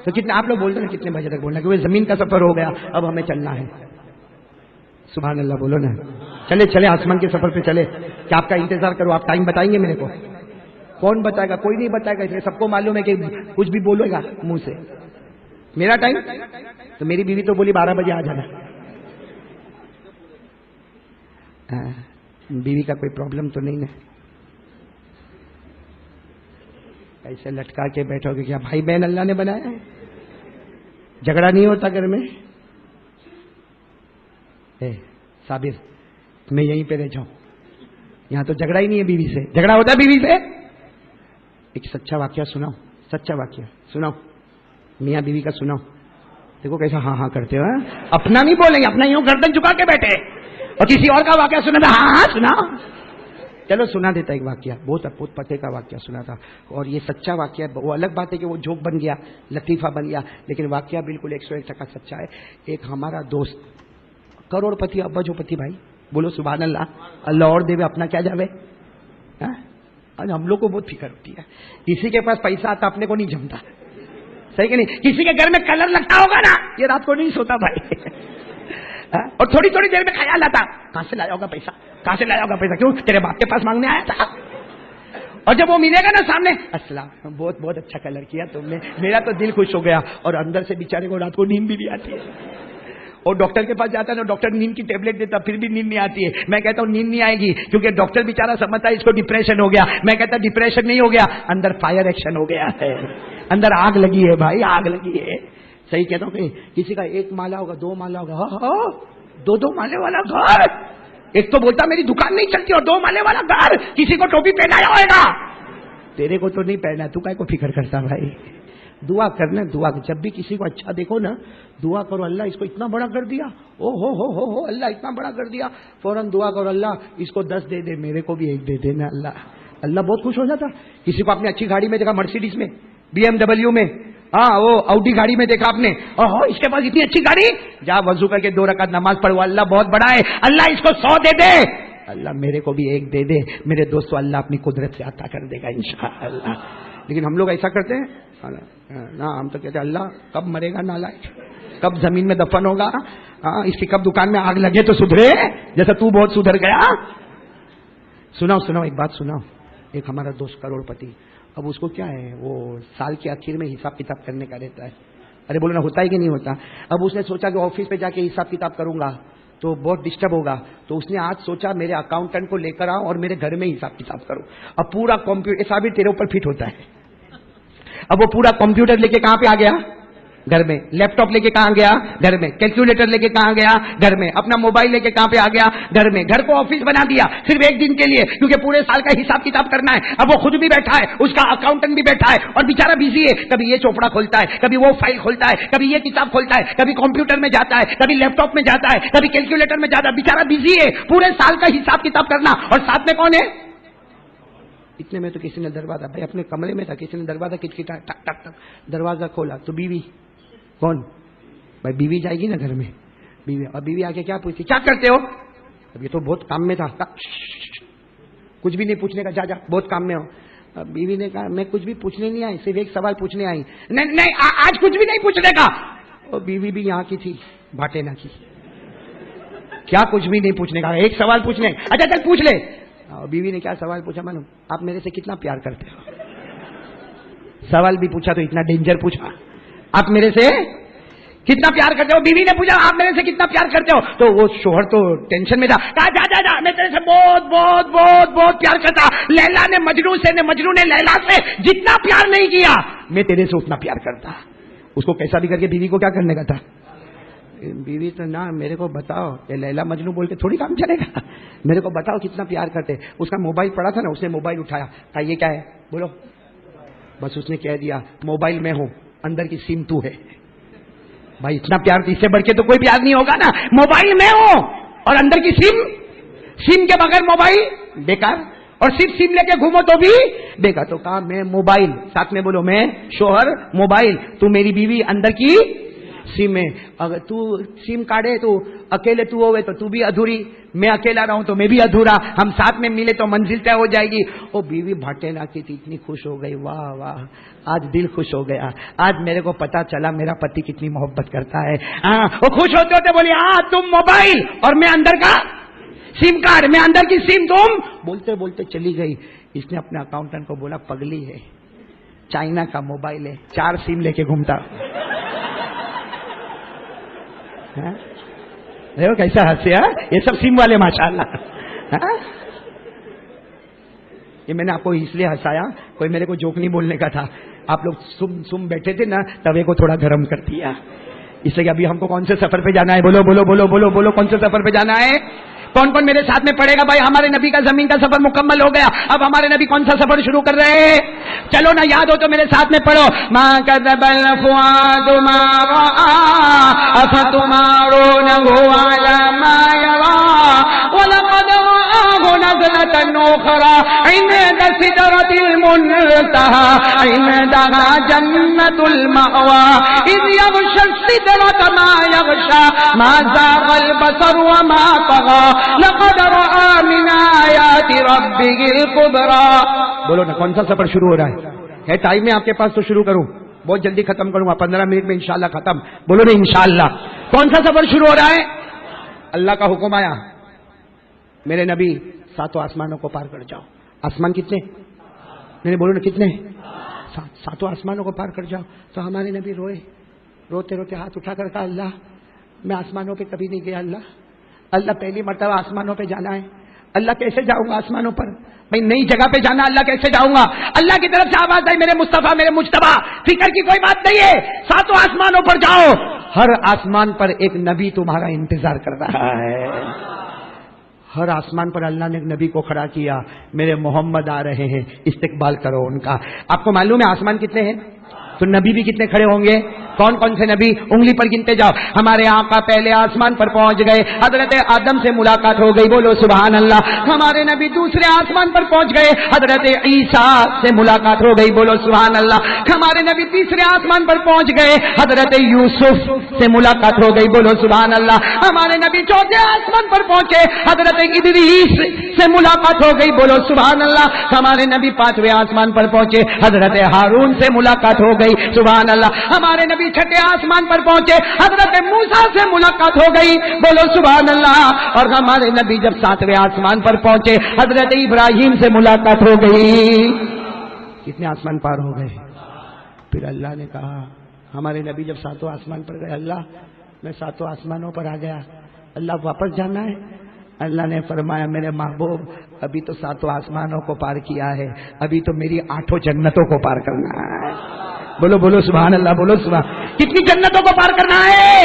تو کتنے آپ لوگ بولتے ہیں کتنے بجے تک بولنا؟ کہ زمین کا سفر ہو گیا، اب ہمیں چلنا ہے. سبحان اللہ بولو نا. چلے چلے آسمان کے سفر پہ چلے. کیا آپ کا انتظار کرو؟ آپ ٹائم بتائیں گے میرے کو؟ کون بتائے گا؟ کوئی نہیں بتائے گا. اس لیے سب کو معلوم ہے کہ کچھ بھی بولے گا منہ سے. میرا ٹائم تو میری بیوی تو بولی 12 بجے آ جانا. بیوی کا کوئی پرابلم تو نہیں نا؟ ایسے لٹکا کے بیٹھو گے کیا بھائی بہن اللہ نے بنایا ہے؟ جھگڑا نہیں ہوتا گھر میں؟ صابر میں یہیں پہ رہ جاؤں، یہاں تو جھگڑا ہی نہیں ہے بیوی سے. جھگڑا ہوتا ہے بیوی سے؟ ایک سچا واقعہ سناؤ، سچا واقعہ سناؤ، میاں بیوی کا سناؤ. دیکھو کیسا ہاں ہاں کرتے ہو. اپنا نہیں بولیں گے، اپنا یوں گردن جھکا کے بیٹھے، اور کسی اور کا واقعہ سنا ہاں ہاں سنا. چلو سنا دیتا ایک واقعہ، بہت پتے کا واقعہ سنا تھا. اور یہ سچا واقعہ. وہ الگ بات ہے کہ وہ جوک بن گیا، لطیفہ بن گیا، لیکن واقعہ بالکل 101% سچا ہے. ایک ہمارا دوست کروڑ پتی ابا جو پتی بھائی، بولو سبحان اللہ. اللہ اور دے اپنا کیا جاوے. آج ہم لوگ کو بہت فکر ہوتی ہے. کسی کے پاس پیسہ آتا اپنے کو نہیں جمتا، صحیح کہ نہیں؟ کسی کے گھر میں کلر لگتا ہوگا نا، یہ رات کو نہیں سوتا بھائی. اور تھوڑی تھوڑی دیر میں خیال آتا کہاں سے لایا ہوگا پیسہ، کہاں سے لایا ہوگا پیسہ. کیوں؟ تیرے باپ کے پاس مانگنے آیا تھا. اور جب وہ ملے گا نا سامنے، السلام بہت اچھا کلر کیا تم نے، میرا تو دل خوش ہو گیا. اور اندر سے بیچارے کو رات کو نیند بھی نہیں آتی ہے. اور ڈاکٹر کے پاس جاتا ہے نا، ڈاکٹر نیند کی ٹیبلٹ دیتا، پھر بھی نیند نہیں آتی ہے. میں کہتا ہوں نیند نہیں آئے گی کیونکہ ڈاکٹر بیچارہ سمجھتا ہے اس کو ڈپریشن ہو گیا. میں کہتا ڈپریشن نہیں ہو گیا، اندر فائر ایکشن ہو گیا ہے، اندر آگ لگی ہے بھائی، آگ لگی ہے. صحیح کہتا ہوں کہ کسی کا 1 مالا ہوگا، 2 مالا ہوگا، 2 مالے والا گھر. ایک تو بولتا میری دکان نہیں چلتی، اور 2 مالے والا گھر. کسی کو ٹوپی پہنایا ہوئے گا، تیرے کو تو نہیں پہنا. تو کائے کو فکر کرتا بھائی؟ دعا کرنا، دعا. جب بھی کسی کو اچھا دیکھو نا، دعا کرو اللہ اس کو اتنا بڑا کر دیا، او ہو اللہ اتنا بڑا کر دیا. فوراً دعا کرو اللہ اس کو 10 دے دے، میرے کو بھی 1 دے دینا. اللہ بہت خوش ہو جاتا. کسی کو اپنی اچھی گاڑی میں دیکھا، مرسیڈیز میں، BMW میں، وہ آؤڈی گاڑی میں دیکھا آپ نے، اس کے پاس اتنی اچھی گاڑی، جا وضو کر کے 2 رکعت نماز پڑھو، اللہ بہت بڑا ہے، اللہ اس کو 100 دے دے. اللہ میرے کو بھی 1 دے دے. میرے دوستو اللہ اپنی قدرت سے عطا کر دے گا انشاءاللہ. لیکن ہم لوگ ایسا کرتے ہیں نا، ہم تو کہتے ہیں اللہ کب مرے گا نالائق، کب زمین میں دفن ہوگا، اس کی کب دکان میں آگ لگے تو سدھرے، جیسا تو بہت سدھر گیا. سناؤ ایک بات سناؤ. ایک ہمارا دوست کروڑ پتی، اب اس کو کیا ہے، وہ سال کے آخر میں حساب کتاب کرنے کا رہتا ہے. ارے بولو نا ہوتا ہے کہ نہیں ہوتا. اب اس نے سوچا کہ آفس پہ جا کے حساب کتاب کروں گا تو بہت ڈسٹرب ہوگا. تو اس نے آج سوچا میرے اکاؤنٹنٹ کو لے کر آؤں اور میرے گھر میں حساب کتاب کروں. اب پورا کمپیوٹر، ایسا بھی تیرے اوپر فٹ ہوتا ہے. اب وہ پورا کمپیوٹر لے کے کہاں پہ آ گیا؟ گھر میں. لیپ ٹاپ لے کے کہاں گیا؟ گھر میں. کیلکولیٹر لے کے کہاں گیا؟ گھر میں. اپنا موبائل لے کے کہاں پہ آ گیا؟ گھر میں. گھر کو آفس بنا دیا صرف 1 دن کے لیے، کیونکہ پورے سال کا حساب کتاب کرنا ہے. اب وہ خود بھی بیٹھا ہے، اس کا اکاؤنٹنٹ بھی بیٹھا ہے، اور بیچارہ بزی ہے. کبھی یہ چوپڑا کھولتا ہے، کبھی وہ فائل کھولتا ہے، کبھی یہ کتاب کھولتا ہے، کبھی کمپیوٹر میں جاتا ہے، کبھی لیپ ٹاپ میں جاتا ہے، کبھی کیلکولیٹر میں جاتا ہے. بیچارہ بزی ہے، پورے سال کا حساب کتاب کرنا. اور ساتھ میں کون ہے؟ اتنے میں تو کسی نے دروازہ، بھائی اپنے کمرے میں تھا، کسی نے دروازہ کھٹکھٹا، ٹک ٹک ٹک، دروازہ کھولا تو بیوی. کون بھائی؟ بیوی جائے گی نا گھر میں. بیوی، اور بیوی آ کے کیا پوچھتی، کیا کرتے ہو؟ اب یہ تو بہت کام میں تھا، کچھ بھی نہیں پوچھنے کا، جا بہت کام میں ہو. بیوی نے کہا میں کچھ بھی پوچھنے نہیں آئی، صرف 1 سوال پوچھنے آئی. نہیں آج کچھ بھی نہیں پوچھنے کا. اور بیوی بھی یہاں کی تھی، بھاٹے نہ کی. کیا کچھ بھی نہیں پوچھنے کا، 1 سوال پوچھنے. اچھا چل پوچھ لے. بیوی نے کیا سوال پوچھا معلوم؟ آپ میرے سے کتنا پیار کرتے ہو. سوال بھی پوچھا تو اتنا ڈینجر پوچھا، آپ میرے سے کتنا پیار کرتے ہو؟ بیوی نے پوچھا آپ میرے سے کتنا پیار کرتے ہو؟ تو وہ شوہر تو ٹینشن میں تھا، کہا جا جا جا میں تیرے سے بہت بہت بہت بہت پیار کرتا، لیلا نے مجنوں سے نے مجنوں نے لیلا سے جتنا پیار نہیں کیا میں تیرے سے اتنا پیار کرتا۔ اس کو کیسا بھی کر کے بیوی کو کیا کرنے کا تھا؟ بیوی تو نہ میرے کو بتاؤ، یہ لیلا مجنوں بول کے تھوڑی کام چلے گا، میرے کو بتاؤ کتنا پیار کرتے۔ اس کا موبائل پڑا تھا نا، اس نے موبائل اٹھایا، کہا یہ کیا ہے بولو، بس اس نے کہہ دیا موبائل میں ہوں اندر کی سم تو ہے۔ بھائی اتنا پیار اس سے بڑھ کے تو کوئی پیار نہیں ہوگا نا، موبائل میں ہوں اور اندر کی سم کے بغیر موبائل بیکار، اور صرف سم لے کے گھومو تو بھی بیکار۔ تو کہا میں موبائل، ساتھ میں بولو میں شوہر موبائل، تو میری بیوی اندر کی سم ہے، اگر تو سم کاٹے تو اکیلے تو ہوئے تو تو بھی ادھوری، میں اکیلا رہوں تو میں بھی ادھورا، ہم ساتھ میں ملے تو منزل طے ہو جائے گی۔ وہ بیوی بھٹینا کی تھی، اتنی خوش ہو گئی، واہ واہ آج دل خوش ہو گیا، آج میرے کو پتا چلا میرا پتی کتنی محبت کرتا ہے۔ وہ خوش ہوتے ہوتے بولی ہاں تم موبائل اور میں اندر کا سم کارڈ، میں اندر کی سم، تم بولتے بولتے چلی گئی۔ اس نے اپنے اکاؤنٹنٹ کو بولا پگلی ہے، چائنا کا موبائل ہے، 4 سم لے کے گھومتا۔ دیکھو کیسا ہنسیا، یہ سب سم والے ماشاءاللہ۔ یہ میں نے آپ کو اس لیے ہنسایا، کوئی میرے کو جوک نہیں بولنے کا تھا، آپ لوگ سم بیٹھے تھے نا، توے کو تھوڑا گرم کر دیا، اس لیے ابھی ہم کو کون سے سفر پہ جانا ہے؟ بولو بولو بولو بولو بولو، کون سے سفر پہ جانا ہے؟ کون کون میرے ساتھ میں پڑے گا؟ بھائی ہمارے نبی کا زمین کا سفر مکمل ہو گیا، اب ہمارے نبی کون سا سفر شروع کر رہے ہیں؟ چلو نا، یاد ہو تو میرے ساتھ میں پڑھو، ما کذب الفؤاد ما رأى افتمارونه على ما يرى ولقد رآه نزلة أخرى عند سدرة المنتهى عندها جنة المأوى إذ يغشى السدرة ما يغشى ما زاغ البصر وما طغى لقد رأى من آيات ربه الكبرى۔ بولو نا کون سا سفر شروع ہو رہا ہے ٹائم میں آپ کے پاس تو شروع کروں، بہت جلدی ختم کروں گا، 15 منٹ میں انشاءاللہ ختم۔ بولو نا انشاءاللہ۔ کون سا سفر شروع ہو رہا ہے؟ اللہ کا حکم آیا میرے نبی 7 آسمانوں کو پار کر جاؤ۔ آسمان کتنے؟ میں نے بولو نا کتنے؟ 7 آسمانوں کو پار کر جاؤ۔ تو ہمارے نبی روئے، روتے روتے ہاتھ اٹھا کر کہا اللہ میں آسمانوں پہ کبھی نہیں گیا، اللہ پہلی مرتبہ آسمانوں پہ جانا ہے، اللہ کیسے جاؤں گا آسمانوں پر؟ بھائی نئی جگہ پہ جانا، اللہ کیسے جاؤں گا؟ اللہ کی طرف سے آواز آئی میرے مصطفیٰ میرے مجتبیٰ، فکر کی کوئی بات نہیں ہے، 7 آسمانوں پر جاؤ، ہر آسمان پر ایک نبی تمہارا انتظار کر رہا ہے۔ ہر آسمان پر اللہ نے ایک نبی کو کھڑا کیا، میرے محمد آ رہے ہیں، استقبال کرو ان کا۔ آپ کو معلوم ہے آسمان کتنے ہیں؟ تو نبی بھی کتنے کھڑے ہوں گے؟ کون کون سے نبی؟ انگلی پر گنتے جاؤ۔ ہمارے آقا پہلے آسمان پر پہنچ گئے، حضرت آدم سے ملاقات ہو گئی، بولو سبحان اللہ۔ ہمارے نبی دوسرے آسمان پر پہنچ گئے، حضرت عیسیٰ سے ملاقات ہو گئی، بولو سبحان اللہ۔ ہمارے نبی تیسرے آسمان پر پہنچ گئے، حضرت یوسف سے ملاقات ہو گئی، بولو سبحان اللہ۔ ہمارے نبی چوتھے آسمان پر پہنچے، حضرت ادریس سے ملاقات ہو گئی، بولو سبحان اللہ۔ ہمارے نبی 5ویں آسمان پر پہنچے، حضرت ہارون سے ملاقات ہو گئی، سبحان اللہ۔ ہمارے نبی 6ٹھے آسمان پر پہنچے، حضرت موسیٰ سے ملاقات ہو گئی، بولو سبحان اللہ۔ اور ہمارے نبی جب 7ویں آسمان پر پہنچے، حضرت ابراہیم سے ملاقات ہو گئی۔ کتنے آسمان پار ہو گئے؟ پھر اللہ نے کہا، ہمارے نبی جب 7واں آسمان پر گئے، اللہ میں 7 آسمانوں پر آ گیا، اللہ واپس جانا ہے؟ اللہ نے فرمایا میرے محبوب ابھی تو 7 آسمانوں کو پار کیا ہے، ابھی تو میری 8 جنتوں کو پار کرنا ہے۔ بولو بولو سبحان اللہ، بولو سبحان۔ کتنی جنتوں کو پار کرنا ہے؟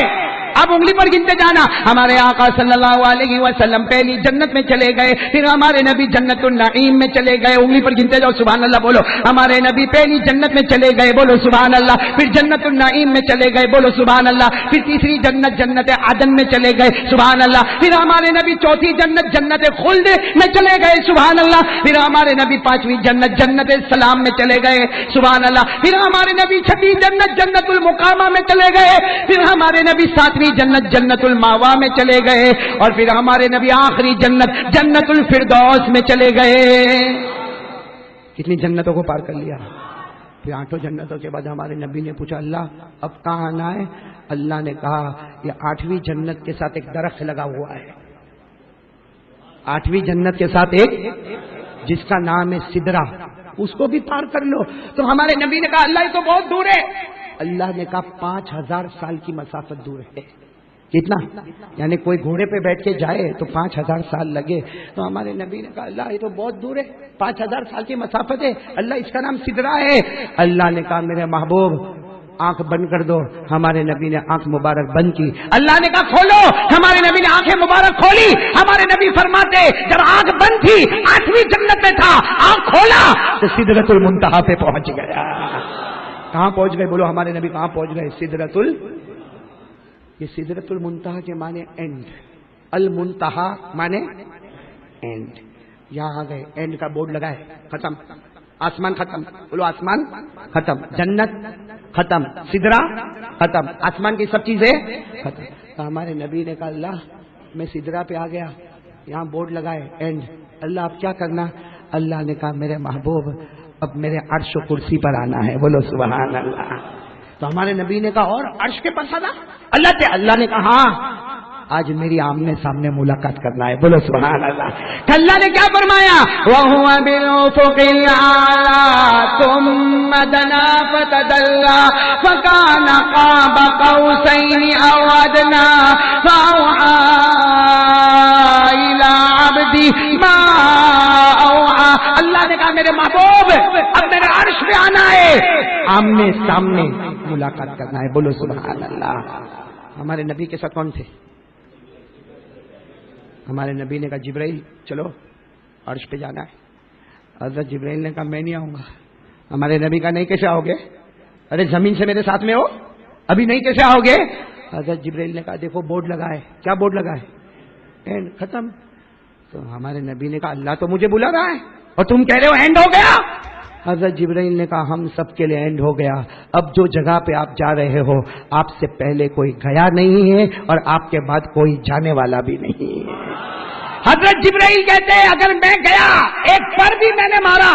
اب انگلی پر گنتے جانا۔ ہمارے آقا صلی اللہ علیہ وسلم پہلی جنت میں چلے گئے، پھر ہمارے نبی جنت النعیم میں چلے گئے، انگلی پر گنتے جاؤ سبحان اللہ بولو۔ ہمارے نبی پہلی جنت میں چلے گئے، بولو سبحان اللہ، پھر جنت النعیم میں چلے گئے، بولو سبحان اللہ، پھر تیسری جنت جنت عدن میں چلے گئے، سبحان اللہ، پھر ہمارے نبی چوتھی جنت جنت خلد میں چلے گئے، سبحان اللہ، پھر ہمارے نبی 5ویں جنت جنت سلام میں چلے گئے، سبحان اللہ، پھر ہمارے نبی 6ٹھی جنت جنت المقامہ میں چلے گئے، پھر ہمارے نبی 7ویں جنت جنت الماوا میں چلے گئے، اور پھر ہمارے نبی آخری جنت جنت الفردوس میں چلے گئے۔ کتنی جنتوں کو پار کر لیا؟ پھر 8 جنتوں کے بعد ہمارے نبی نے پوچھا اللہ اب کہاں آنا ہے؟ اللہ نے کہا یہ 8ویں جنت کے ساتھ ایک درخت لگا ہوا ہے، 8ویں جنت کے ساتھ ایک جس کا نام ہے سدرہ، اس کو بھی پار کر لو۔ تو ہمارے نبی نے کہا اللہ یہ تو بہت دور ہے، اللہ نے کہا 5000 سال کی مسافت دور ہے. کتنا؟ یعنی کوئی گھوڑے پہ بیٹھ کے جائے تو 5000 سال لگے. تو ہمارے نبی نے کہا اللہ یہ تو بہت دور ہے, 5000 سال کی مسافت ہے, اللہ اس کا نام سدرا ہے. اللہ نے کہا میرے محبوب آنکھ بند کر دو. ہمارے نبی نے آنکھ مبارک بند کی. اللہ نے کہا کھولو. ہمارے نبی نے آنکھیں مبارک کھولی. ہمارے نبی فرماتے جب آنکھ بند تھی 8ویں جنت میں تھا, آنکھ کھولا تو سدرۃ المنتہا پہ پہنچ گیا. کہاں پہنچ گئے بولو؟ ہمارے نبی کہاں پہنچ گئے؟ یہ سدرۃ المنتہا کے معنی اینڈ, المنتہا معنی اینڈ. یہاں آ گئے, اینڈ کا بورڈ لگا ہے, ختم. آسمان ختم, بولو آسمان ختم, جنت ختم, سدرا ختم, آسمان کی سب چیزیں ختم. تو ہمارے نبی نے کہا اللہ میں سدرا پہ آ گیا, یہاں بورڈ لگائے اینڈ. اللہ اب کیا کرنا؟ اللہ نے کہا میرے محبوب اب میرے عرش و کرسی پر آنا ہے. بولو سبحان اللہ. تو ہمارے نبی نے کہا اور عرش کے پاس آنا؟ اللہ نے کہا ہاں آج میری آمنے سامنے ملاقات کرنا ہے. بولو سبحان اللہ. اللہ نے کیا فرمایا؟ وَهُوَ بِالْأُفُقِ الْأَعْلَىٰ ثُمَّ دَنَا فَتَدَلَّىٰ فَكَانَ قَابَ قَوْسَيْنِ أَوْ أَدْنَىٰ فَأَوْحَىٰ إِلَىٰ عَبْدِهِ مَا أَوْحَىٰ. اللہ نے کہا میرے محبوب اب میرے عرش پہ آنا ہے, آمنے سامنے ملاقات کرنا ہے. بولو سبحان اللہ. ہمارے نبی کے ساتھ کون تھے؟ ہمارے نبی نے کہا جبرائیل چلو عرش پہ جانا ہے. حضرت جبرائیل نے کہا میں نہیں آؤں گا. ہمارے نبی کا نہیں کیسے آؤ گے؟ ارے زمین سے میرے ساتھ میں ہو, ابھی نہیں کیسے آؤ گے؟ حضرت جبرائیل نے کہا دیکھو بورڈ لگا ہے. کیا بورڈ لگا ہے؟ اینڈ ختم. تو ہمارے نبی نے کہا اللہ تو مجھے بلا رہا ہے اور تم کہہ رہے ہو اینڈ ہو گیا. حضرت جبرائیل نے کہا ہم سب کے لیے اینڈ ہو گیا. اب جو جگہ پہ آپ جا رہے ہو آپ سے پہلے کوئی گیا نہیں ہے اور آپ کے بعد کوئی جانے والا بھی نہیں ہے. حضرت جبرائیل کہتے ہیں اگر میں گیا ایک پر بھی میں نے مارا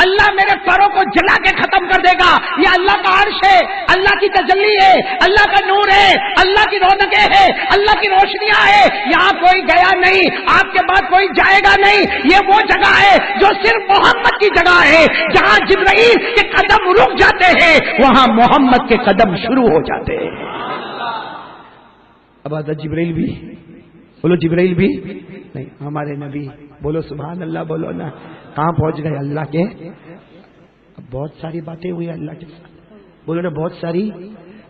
اللہ میرے پروں کو جلا کے ختم کر دے گا. یہ اللہ کا عرش ہے, اللہ کی تجلی ہے, اللہ کا نور ہے, اللہ کی رونقیں ہے, اللہ کی روشنیاں ہے. یہاں کوئی گیا نہیں, آپ کے بعد کوئی جائے گا نہیں. یہ وہ جگہ ہے جو صرف محمد کی جگہ ہے. جہاں جبرائیل کے قدم رک جاتے ہیں وہاں محمد کے قدم شروع ہو جاتے ہیں. اب حضرت جبرائیل بھی بولو, جبرائیل بھی نہیں, ہمارے نبی بولو سبحان اللہ. بولو نا کہاں پہنچ گئے اللہ کے. اب بہت ساری باتیں ہوئی اللہ کے ساتھ, بولو نا بہت ساری.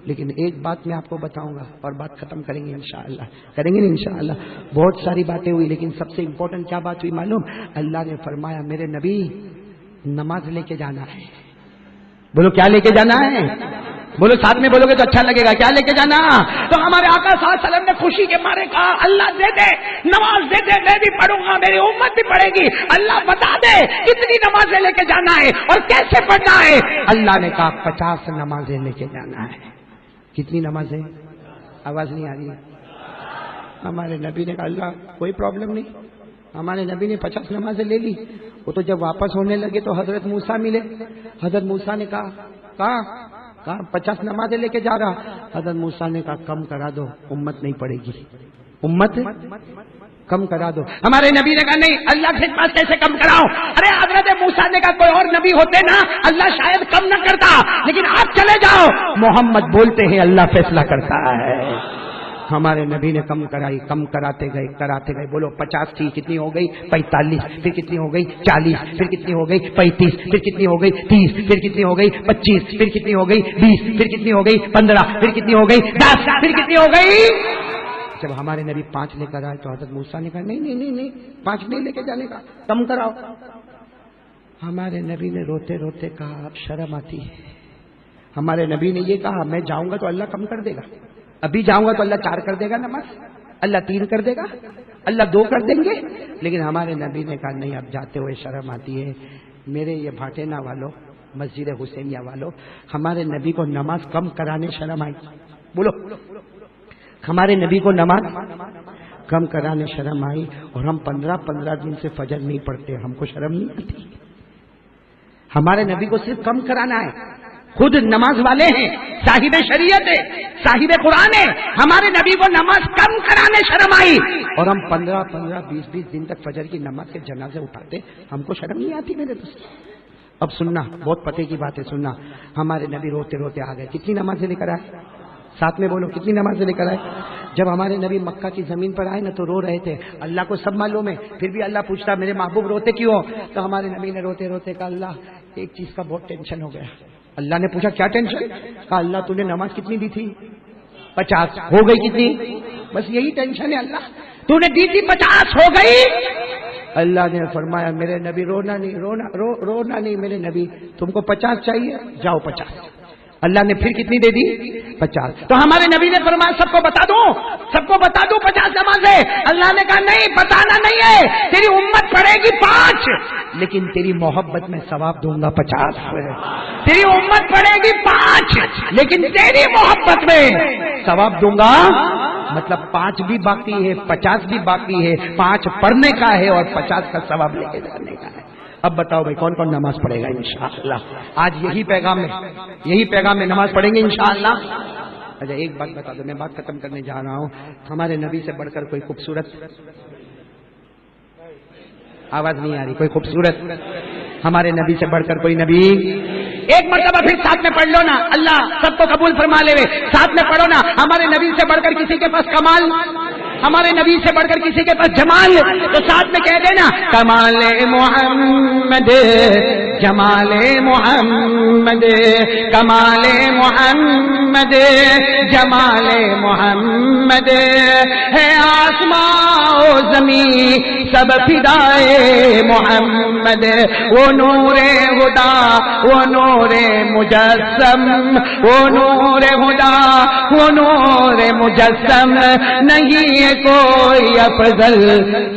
لیکن ایک بات میں آپ کو بتاؤں گا اور بات ختم کریں گے انشاءاللہ, کریں گے نا انشاءاللہ. بہت ساری باتیں ہوئی لیکن سب سے امپورٹنٹ کیا بات ہوئی معلوم؟ اللہ نے فرمایا میرے نبی نماز لے کے جانا ہے. بولو کیا لے کے جانا ہے؟ بولو ساتھ میں بولو گے تو اچھا لگے گا. کیا لے کے جانا؟ تو ہمارے آقا صلی اللہ علیہ وسلم نے خوشی کے مارے کہا اللہ دے دے نماز دے دے, میں بھی پڑھوں گا, میری امت بھی پڑھے گی. اللہ بتا دے کتنی نمازیں لے کے جانا ہے اور کیسے پڑھنا ہے. اللہ نے کہا 50 نمازیں لے کے جانا ہے. کتنی نمازیں؟ آواز نہیں آ رہی ہے. ہمارے نبی نے کہا اللہ کوئی پرابلم نہیں. ہمارے نبی نے 50 نمازیں لے لی. وہ تو جب واپس ہونے لگے تو حضرت موسیٰ ملے. حضرت موسیٰ نے کہا 50 نمازیں لے کے جا رہا. حضرت موسیٰ نے کہا کم کرا دو, امت نہیں پڑے گی, امت کم کرا دو. ہمارے نبی نے کہا نہیں اللہ کے پاس کیسے کم کراؤ. ارے حضرت موسیٰ نے کہا کوئی اور نبی ہوتے نا اللہ شاید کم نہ کرتا, لیکن آپ چلے جاؤ, محمد بولتے ہیں اللہ فیصلہ کرتا ہے. ہمارے نبی نے کم کرائی, کم کراتے گئے. بولو 50 تھی, کتنی ہو گئی 45, پھر کتنی ہو گئی 40, پھر کتنی ہو گئی 35, پھر کتنی ہو گئی 30, پھر کتنی ہو گئی 25, پھر کتنی ہو گئی 20, پھر کتنی ہو گئی 15, پھر کتنی ہو گئی 10, پھر کتنی ہو گئی. جب ہمارے نبی 5 لے کر آئے تو حضرت موسیٰ نے کہا نہیں 5 نہیں لے کے جانے کا, کم کراؤ. ہمارے نبی نے روتے روتے کہا اب شرم آتی ہے. ہمارے نبی نے یہ کہا میں جاؤں گا تو اللہ کم کر دے گا, ابھی جاؤں گا تو اللہ 4 کر دے گا نماز, اللہ 3 کر دے گا, اللہ 2 کر دیں گے. لیکن ہمارے نبی نے کہا نہیں اب جاتے ہوئے شرم آتی ہے. میرے یہ بھاٹینا والوں, مسجد حسینیہ والوں, ہمارے نبی کو نماز کم کرانے شرم آئی. بولو ہمارے نبی کو نماز کم کرانے شرم آئی. اور ہم 15 دن سے فجر نہیں پڑھتے, ہم کو شرم نہیں آتی. ہمارے نبی کو صرف کم کرانا ہے. خود نماز والے ہیں, صاحب شریعت ہے, صاحب قرآن ہے. ہمارے نبی کو نماز کم کرانے شرم آئی اور ہم 15 20 دن تک فجر کی نماز کے جنازے اٹھاتے, ہم کو شرم نہیں آتی میرے دوست. اب سننا، بہت پتے کی بات ہے، سننا. ہمارے نبی روتے روتے آ گئے. کتنی نمازیں لے کر آئے؟ ساتھ میں بولو، کتنی نمازیں لے کر آئے؟ جب ہمارے نبی مکہ کی زمین پر آئے نا تو رو رہے تھے. اللہ کو سب معلوم ہے، پھر بھی اللہ پوچھتا میرے محبوب روتے کیوں؟ تو ہمارے نبی نے روتے روتے کہا اللہ ایک چیز کا بہت ٹینشن ہو گیا. اللہ نے پوچھا کیا ٹینشن؟ کہا اللہ تو نے نماز کتنی دی تھی؟ 50. ہو گئی کتنی؟ بس یہی ٹینشن ہے اللہ، تو نے دی تھی 50 ہو گئی. اللہ نے فرمایا میرے نبی رونا نہیں، رونا نہیں میرے نبی، تم کو 50 چاہیے، جاؤ 50. اللہ نے پھر کتنی دے دی؟ 50. تو ہمارے نبی نے فرمایا سب کو بتا دوں، سب کو بتا دوں 50 نمازیں. اللہ نے کہا نہیں، بتانا نہیں ہے، تیری امت پڑھے گی 5، لیکن تیری محبت میں ثواب دوں گا 50. تیری امت پڑھے گی 5، لیکن تیری محبت میں ثواب دوں گا. مطلب 5 بھی باقی ہے، 50 بھی باقی ہے. 5 پڑھنے کا ہے اور 50 کا ثواب لے کے جانے کا ہے. اب بتاؤ بھائی کون کون نماز پڑھے گا انشاءاللہ؟ آج یہی پیغام میں نماز پڑھیں گے انشاءاللہ. اچھا ایک بات بتا دو، میں بات ختم کرنے جا رہا ہوں. ہمارے نبی سے بڑھ کر کوئی خوبصورت، آواز نہیں آ رہی، کوئی خوبصورت ہمارے نبی سے بڑھ کر کوئی نبی؟ ایک مرتبہ پھر ساتھ میں پڑھ لو نا، اللہ سب کو قبول فرما لے. ساتھ میں پڑھو نا، ہمارے نبی سے بڑھ کر کسی کے پاس کمال، ہمارے نبی سے بڑھ کر کسی کے پاس جمال، تو ساتھ میں کہہ دینا کمال محمد، جمال محمد، کمال محمد، جمال محمد. ہے آسمان و زمین سب فدائے محمد. وہ نور خدا، وہ نور مجسم، وہ نور خدا، وہ نور مجسم. نہیں کوئی افضل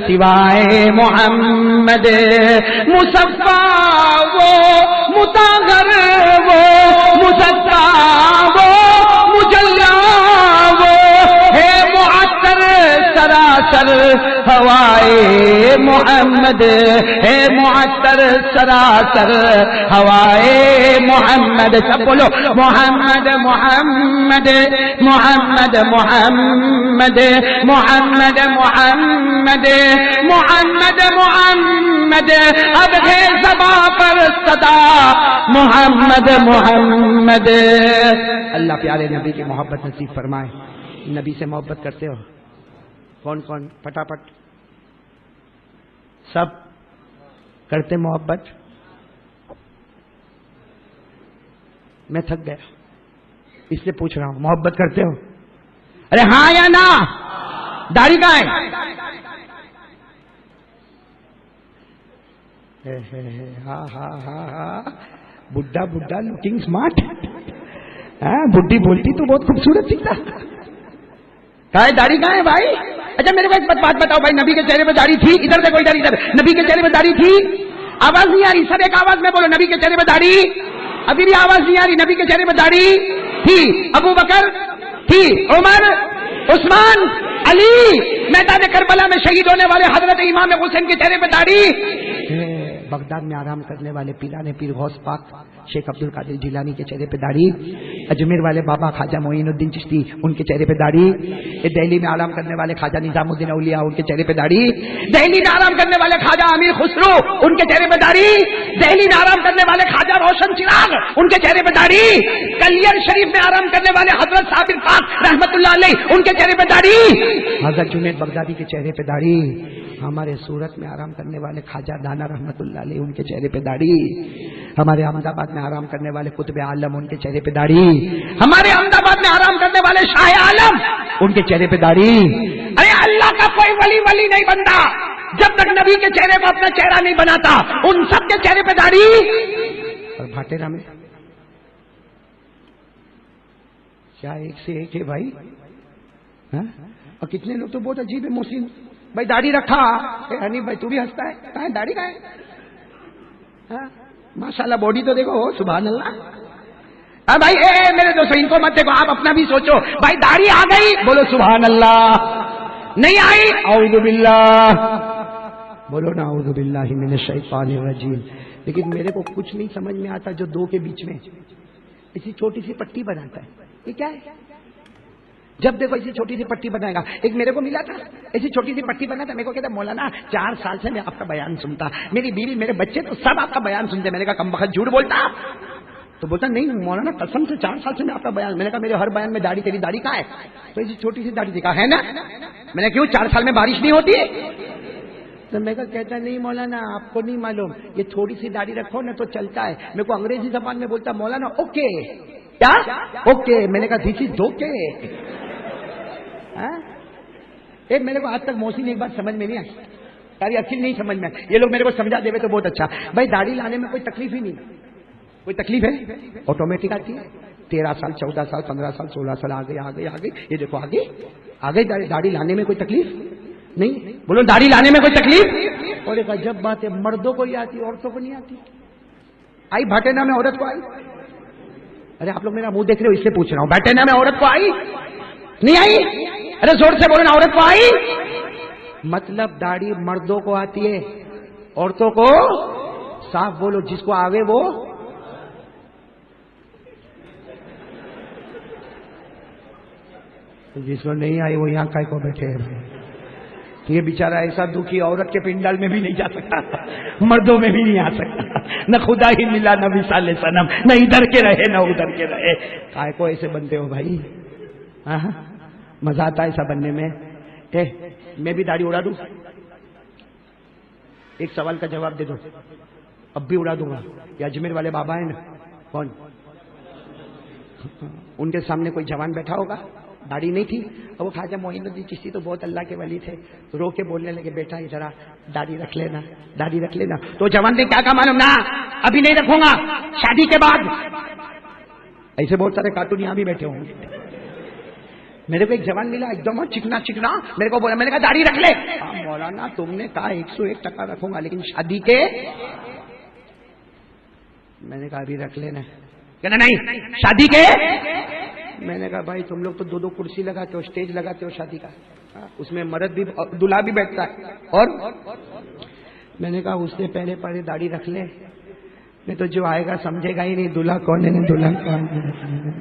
سوائے محمد. مصفا وہ مطہر، وہ مصفا وہ مجلا، وہ ہے معطر سراسر ہوائے محمد، ہے معطر سراسر ہوائے محمد. سب بولو محمد محمد محمد محمد محمد محمد محمد محمد. اب ہے زباں پر صدا محمد محمد. اللہ پیارے نبی کی محبت نصیب فرمائے. نبی سے محبت کرتے ہو؟ کون کون؟ پٹاپٹ سب کرتے محبت؟ میں تھک گیا اس لیے پوچھ رہا ہوں، محبت کرتے ہو؟ ارے ہاں یا نا؟ داڑھی کہاں ہے؟ ہاں ہاں ہاں ہاں، بڈھا بڈھا لوکنگ اسمارٹ. بڈھی بولتی تو بہت خوبصورت سیکھتا. کہاں ہے داڑھی؟ کہاں ہے بھائی؟ اچھا میرے کو ایک بات بتاؤ بھائی، نبی کے چہرے پہ داڑھی تھی؟ ادھر دیکھو ادھر ادھر، نبی کے چہرے پہ داڑھی تھی؟ آواز نہیں آ رہی، سب ایک آواز میں بولو. نبی کے چہرے پہ داڑھی؟ ابھی بھی آواز نہیں آ رہی. نبی کے چہرے پہ داڑھی تھی؟ ابو بکر تھی، عمر، عثمان، علی. میدان کربلا میں شہید ہونے والے حضرت امام حسین کے چہرے پہ داڑھی. بغداد میں آرام کرنے والے پیرانے پیر غوث پاک شیخ عبد القادر جیلانی کے چہرے پہ داڑھی. اجمیر والے بابا خواجہ معین الدین چشتی ان کے چہرے پہ داڑھی. دہلی میں آرام کرنے والے خواجہ نظام الدین اولیاء ان کے چہرے پہ داڑھی. دہلی میں آرام کرنے والے خواجہ امیر خسرو ان کے چہرے پہ داڑھی. دہلی میں آرام کرنے والے خواجہ روشن چراغ ان کے چہرے پہ داڑھی. کلیئر شریف میں آرام کرنے والے حضرت صابر پاک رحمت اللہ علیہ ان کے چہرے پہ داڑھی. حضرت جنید بغدادی کے چہرے پہ داڑھی. ہمارے سورت میں آرام کرنے والے خواجہ دانا رحمت اللہ علیہ ان کے چہرے پہ داڑھی. ہمارے احمد آباد میں آرام کرنے والے قطب عالم ان کے چہرے پہ داڑھی. ہمارے احمد آباد میں آرام کرنے والے شاہ عالم ان کے چہرے پہ داڑھی. ارے اللہ کا کوئی ولی نہیں بنتا جب تک نبی کے چہرے کو اپنا چہرہ نہیں بناتا. ان سب کے چہرے پہ داڑھی. اور بھاٹیرا میں کیا ایک سے ایک ہے بھائی. اور کتنے لوگ تو بہت عجیب ہے. محسن بھائی داڑھی رکھا. حنیف بھائی تو بھی ہنستا ہے. کہاں ہے داڑھی؟ کہاں ہے؟ ماشاءاللہ باڈی تو دیکھو، سبحان اللہ. بھائی میرے دوستوں ان کو مت دیکھو، آپ اپنا بھی سوچو. بھائی داڑھی آ گئی بولو سبحان اللہ، نہیں آئی اعوذ باللہ بولو نا اعوذ باللہ من الشیطان الرجیم. لیکن میرے کو کچھ نہیں سمجھ میں آتا جو دو کے بیچ میں ایسی چھوٹی سی پٹی بناتا ہے. یہ کیا ہے؟ جب دیکھو ایسی چھوٹی سی پٹی بنائے گا. ایک میرے کو ملا تھا, ایسی چھوٹی سی پٹی بنا تھا, میرے کو کہتا مولانا 4 سال سے میں آپ کا بیان سنتا, میری بیوی میرے بچے تو سب آپ کا بیان سنتے. میں نے کہا کم بخت جھوٹ بولتا. تو بولتا نہیں مولانا قسم سے 4 سال سے میں آپ کا بیان. میں نے کہا میرے ہر بیان میں داڑھی, تیری داڑھی کہاں ہے؟ تو ایسی چھوٹی سی داڑھی دکھا ہے نا. میں نے کیوں 4 سال میں بارش نہیں ہوتی ہے؟ تو میں کہتا نہیں مولانا آپ کو نہیں معلوم, یہ تھوڑی سی داڑھی رکھو نا تو چلتا ہے. میرے کو انگریزی زبان میں بولتا مولانا اوکے. کیا اوکے؟ میں نے کہا دس از اوکے. میرے کو آج تک موسی نے ایک بات سمجھ میں نہیں آئی, ساری اچھی نہیں سمجھ میں. یہ لوگ میرے کو سمجھا دے تو بہت اچھا. بھائی داڑھی لانے میں کوئی تکلیف ہی نہیں, کوئی تکلیف ہے؟ آٹومیٹک آتی ہے. 13 سال 14 سال 15 سال 16 سال آگے. یہ دیکھو آگے داڑھی لانے میں کوئی تکلیف نہیں. بولو داڑھی لانے میں کوئی تکلیف. اور ایک عجب بات ہے, مردوں کو ہی آتی, عورتوں کو نہیں آتی. آئی بھٹینا میں عورت کو آئی. ارے آپ لوگ میرا منہ دیکھ رہے ہو اس لیے پوچھ رہا ہوں. بھٹینا میں عورت کو آئی نہیں آئی؟ ارے زور سے بولو نا, عورت کو آئی. مطلب داڑھی مردوں کو آتی ہے, عورتوں کو صاف بولو جس کو آگے وہ. جس کو نہیں آئی وہ یہاں کائے کو بیٹھے ہیں. یہ بیچارہ ایسا دکھی, عورت کے پنڈال میں بھی نہیں جا سکتا, مردوں میں بھی نہیں آ سکتا. نہ خدا ہی ملا نہ وصال صنم, نہ ادھر کے رہے نہ ادھر کے رہے. کائے کو ایسے بنتے ہو بھائی؟ مزہ آتا ہے ایسا بننے میں. میں بھی داڑھی اڑا دوں, ایک سوال کا جواب دے دو. اب بھی اڑا دوں گا. یہ اجمیر والے بابا ہیں نا, کون, ان کے سامنے کوئی جوان بیٹھا ہوگا, داڑھی نہیں تھی, اور وہ خواجہ معین الدین چشتی تو بہت اللہ کے ولی تھے, رو کے بولنے لگے بیٹا یہ ذرا داڑھی رکھ لینا, داڑھی رکھ لینا. تو جوان نے کیا کہا معلوم نا, ابھی نہیں رکھوں گا, شادی کے بعد. ایسے بہت سارے کارٹون یہاں بھی بیٹھے ہوں گے. میرے کو ایک جوان ملا ایک دم چکنا, میرے کو بولا, میں نے کہا داڑھی رکھ لے. مولانا تم نے کہا 101% رکھوں گا, لیکن شادی کے. میں نے کہا ابھی رکھ لینا. کہنا نہیں شادی کے. میں نے کہا بھائی تم لوگ تو 2 کرسی لگاتے ہو, اسٹیج لگاتے ہو شادی کا, اس میں مرد بھی دلہا بھی بیٹھتا ہے. اور میں نے کہا اس سے پہلے داڑھی رکھ لے, نہیں تو جو آئے گا سمجھے گا ہی نہیں دلہا کون ہے دلہن کون ہے.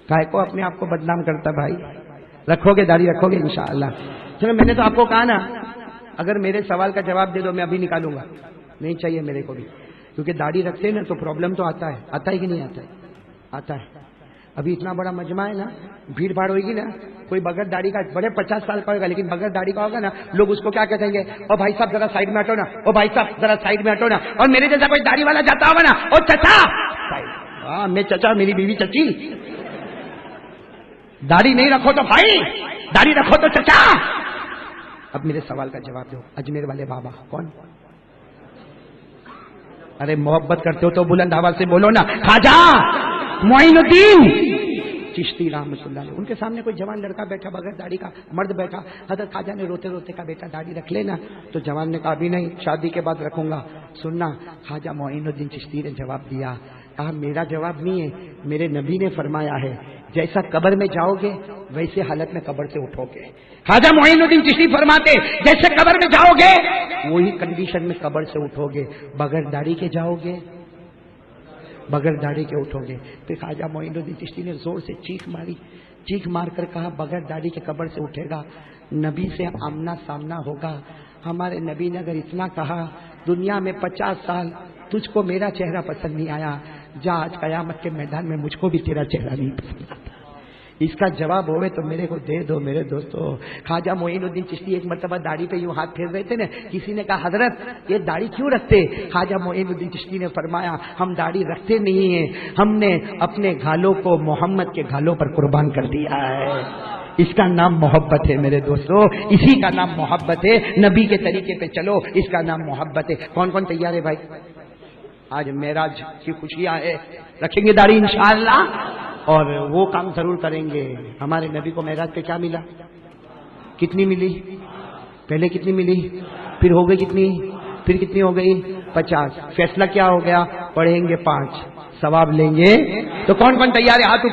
کائے کو اپنے آپ کو بدنام کرتا بھائی. رکھو گے داڑھی, رکھو گے انشاءاللہ. چلو میں نے تو آپ کو کہا نا, اگر میرے سوال کا جواب دے دو میں ابھی نکالوں گا. نہیں چاہیے میرے کو بھی, کیونکہ داڑھی رکھتے نا تو پرابلم تو آتا ہے کہ نہیں آتا ہے؟ آتا ہے. ابھی اتنا بڑا مجمع ہے نا, بھیڑ بھاڑ ہوگی نا, کوئی بغیر داڑھی کا بڑے 50 سال کا ہوگا, لیکن بغیر داڑھی کا ہوگا نا, لوگ اس کو کیا کہیں گے, او بھائی صاحب ذرا سائڈ میں ہٹو نا, او بھائی صاحب ذرا سائڈ میں ہٹو نا. اور میرے جیسا کوئی داڑھی والا جاتا ہوگا نا, او چچا. ہاں میں چچا, میری بیوی چچی. داڑھی نہیں رکھو تو بھائی, داڑھی رکھو تو چچا. اب میرے سوال کا جواب دو. اجمیر والے بابا کون؟ ارے محبت کرتے ہو تو بلند آواز سے بولو نا. خواجہ معین الدین چشتی رحمۃ اللہ علیہ. ان کے سامنے کوئی جوان لڑکا بیٹھا بغیر داڑھی کا, مرد بیٹھا. حضرت خواجہ نے روتے روتے کہا بیٹا داڑھی رکھ لینا. تو جوان نے کہا ابھی نہیں, شادی کے بعد رکھوں گا. سننا, خواجہ معین الدین چشتی نے جواب دیا, کہا میرا جواب نہیں ہے, میرے نبی نے فرمایا ہے جیسا قبر میں جاؤ گے ویسے حالت میں قبر سے اٹھو گے. خواجہ معین الدین چشتی فرماتے جیسے قبر میں جاؤ گے وہی کنڈیشن میں قبر سے اٹھو گے. بغیر داڑھی کے جاؤ گے, بغیر داڑھی کے اٹھو گے. پھر خواجہ معین الدین چشتی نے زور سے چیخ مار کر کہا بغیر داڑھی کے قبر سے اٹھے گا, نبی سے آمنا سامنا ہوگا. ہمارے نبی نے اگر اتنا کہا, دنیا میں 50 سال تجھ کو میرا چہرہ پسند نہیں آیا, جا آج قیامت کے میدان میں مجھ کو بھی تیرا چہرہ نہیں پسند آتا. اس کا جواب ہوئے تو میرے کو دے دو میرے دوستو. خواجہ معین الدین چشتی ایک مرتبہ داڑھی پہ یوں ہاتھ پھیر رہے تھے نا, کسی نے کہا حضرت یہ داڑھی کیوں رکھتے؟ خواجہ معین الدین چشتی نے فرمایا ہم داڑھی رکھتے نہیں ہیں, ہم نے اپنے گھالوں کو محمد کے گھالوں پر قربان کر دیا ہے. اس کا نام محبت ہے میرے دوستو, اسی کا نام محبت ہے. نبی کے طریقے پہ چلو, اس کا نام محبت ہے. کون کون تیار ہے بھائی؟ آج معراج کی خوشیاں ہے, رکھیں گے داڑھی انشاءاللہ, اور وہ کام ضرور کریں گے. ہمارے نبی کو معراج پہ کیا ملا؟ کتنی ملی؟ پہلے کتنی ملی, پھر ہو گئی کتنی, پھر کتنی ہو گئی 50. فیصلہ کیا ہو گیا؟ پڑھیں گے 5, ثواب لیں گے. تو کون کون تیار ہے؟ ہاتھ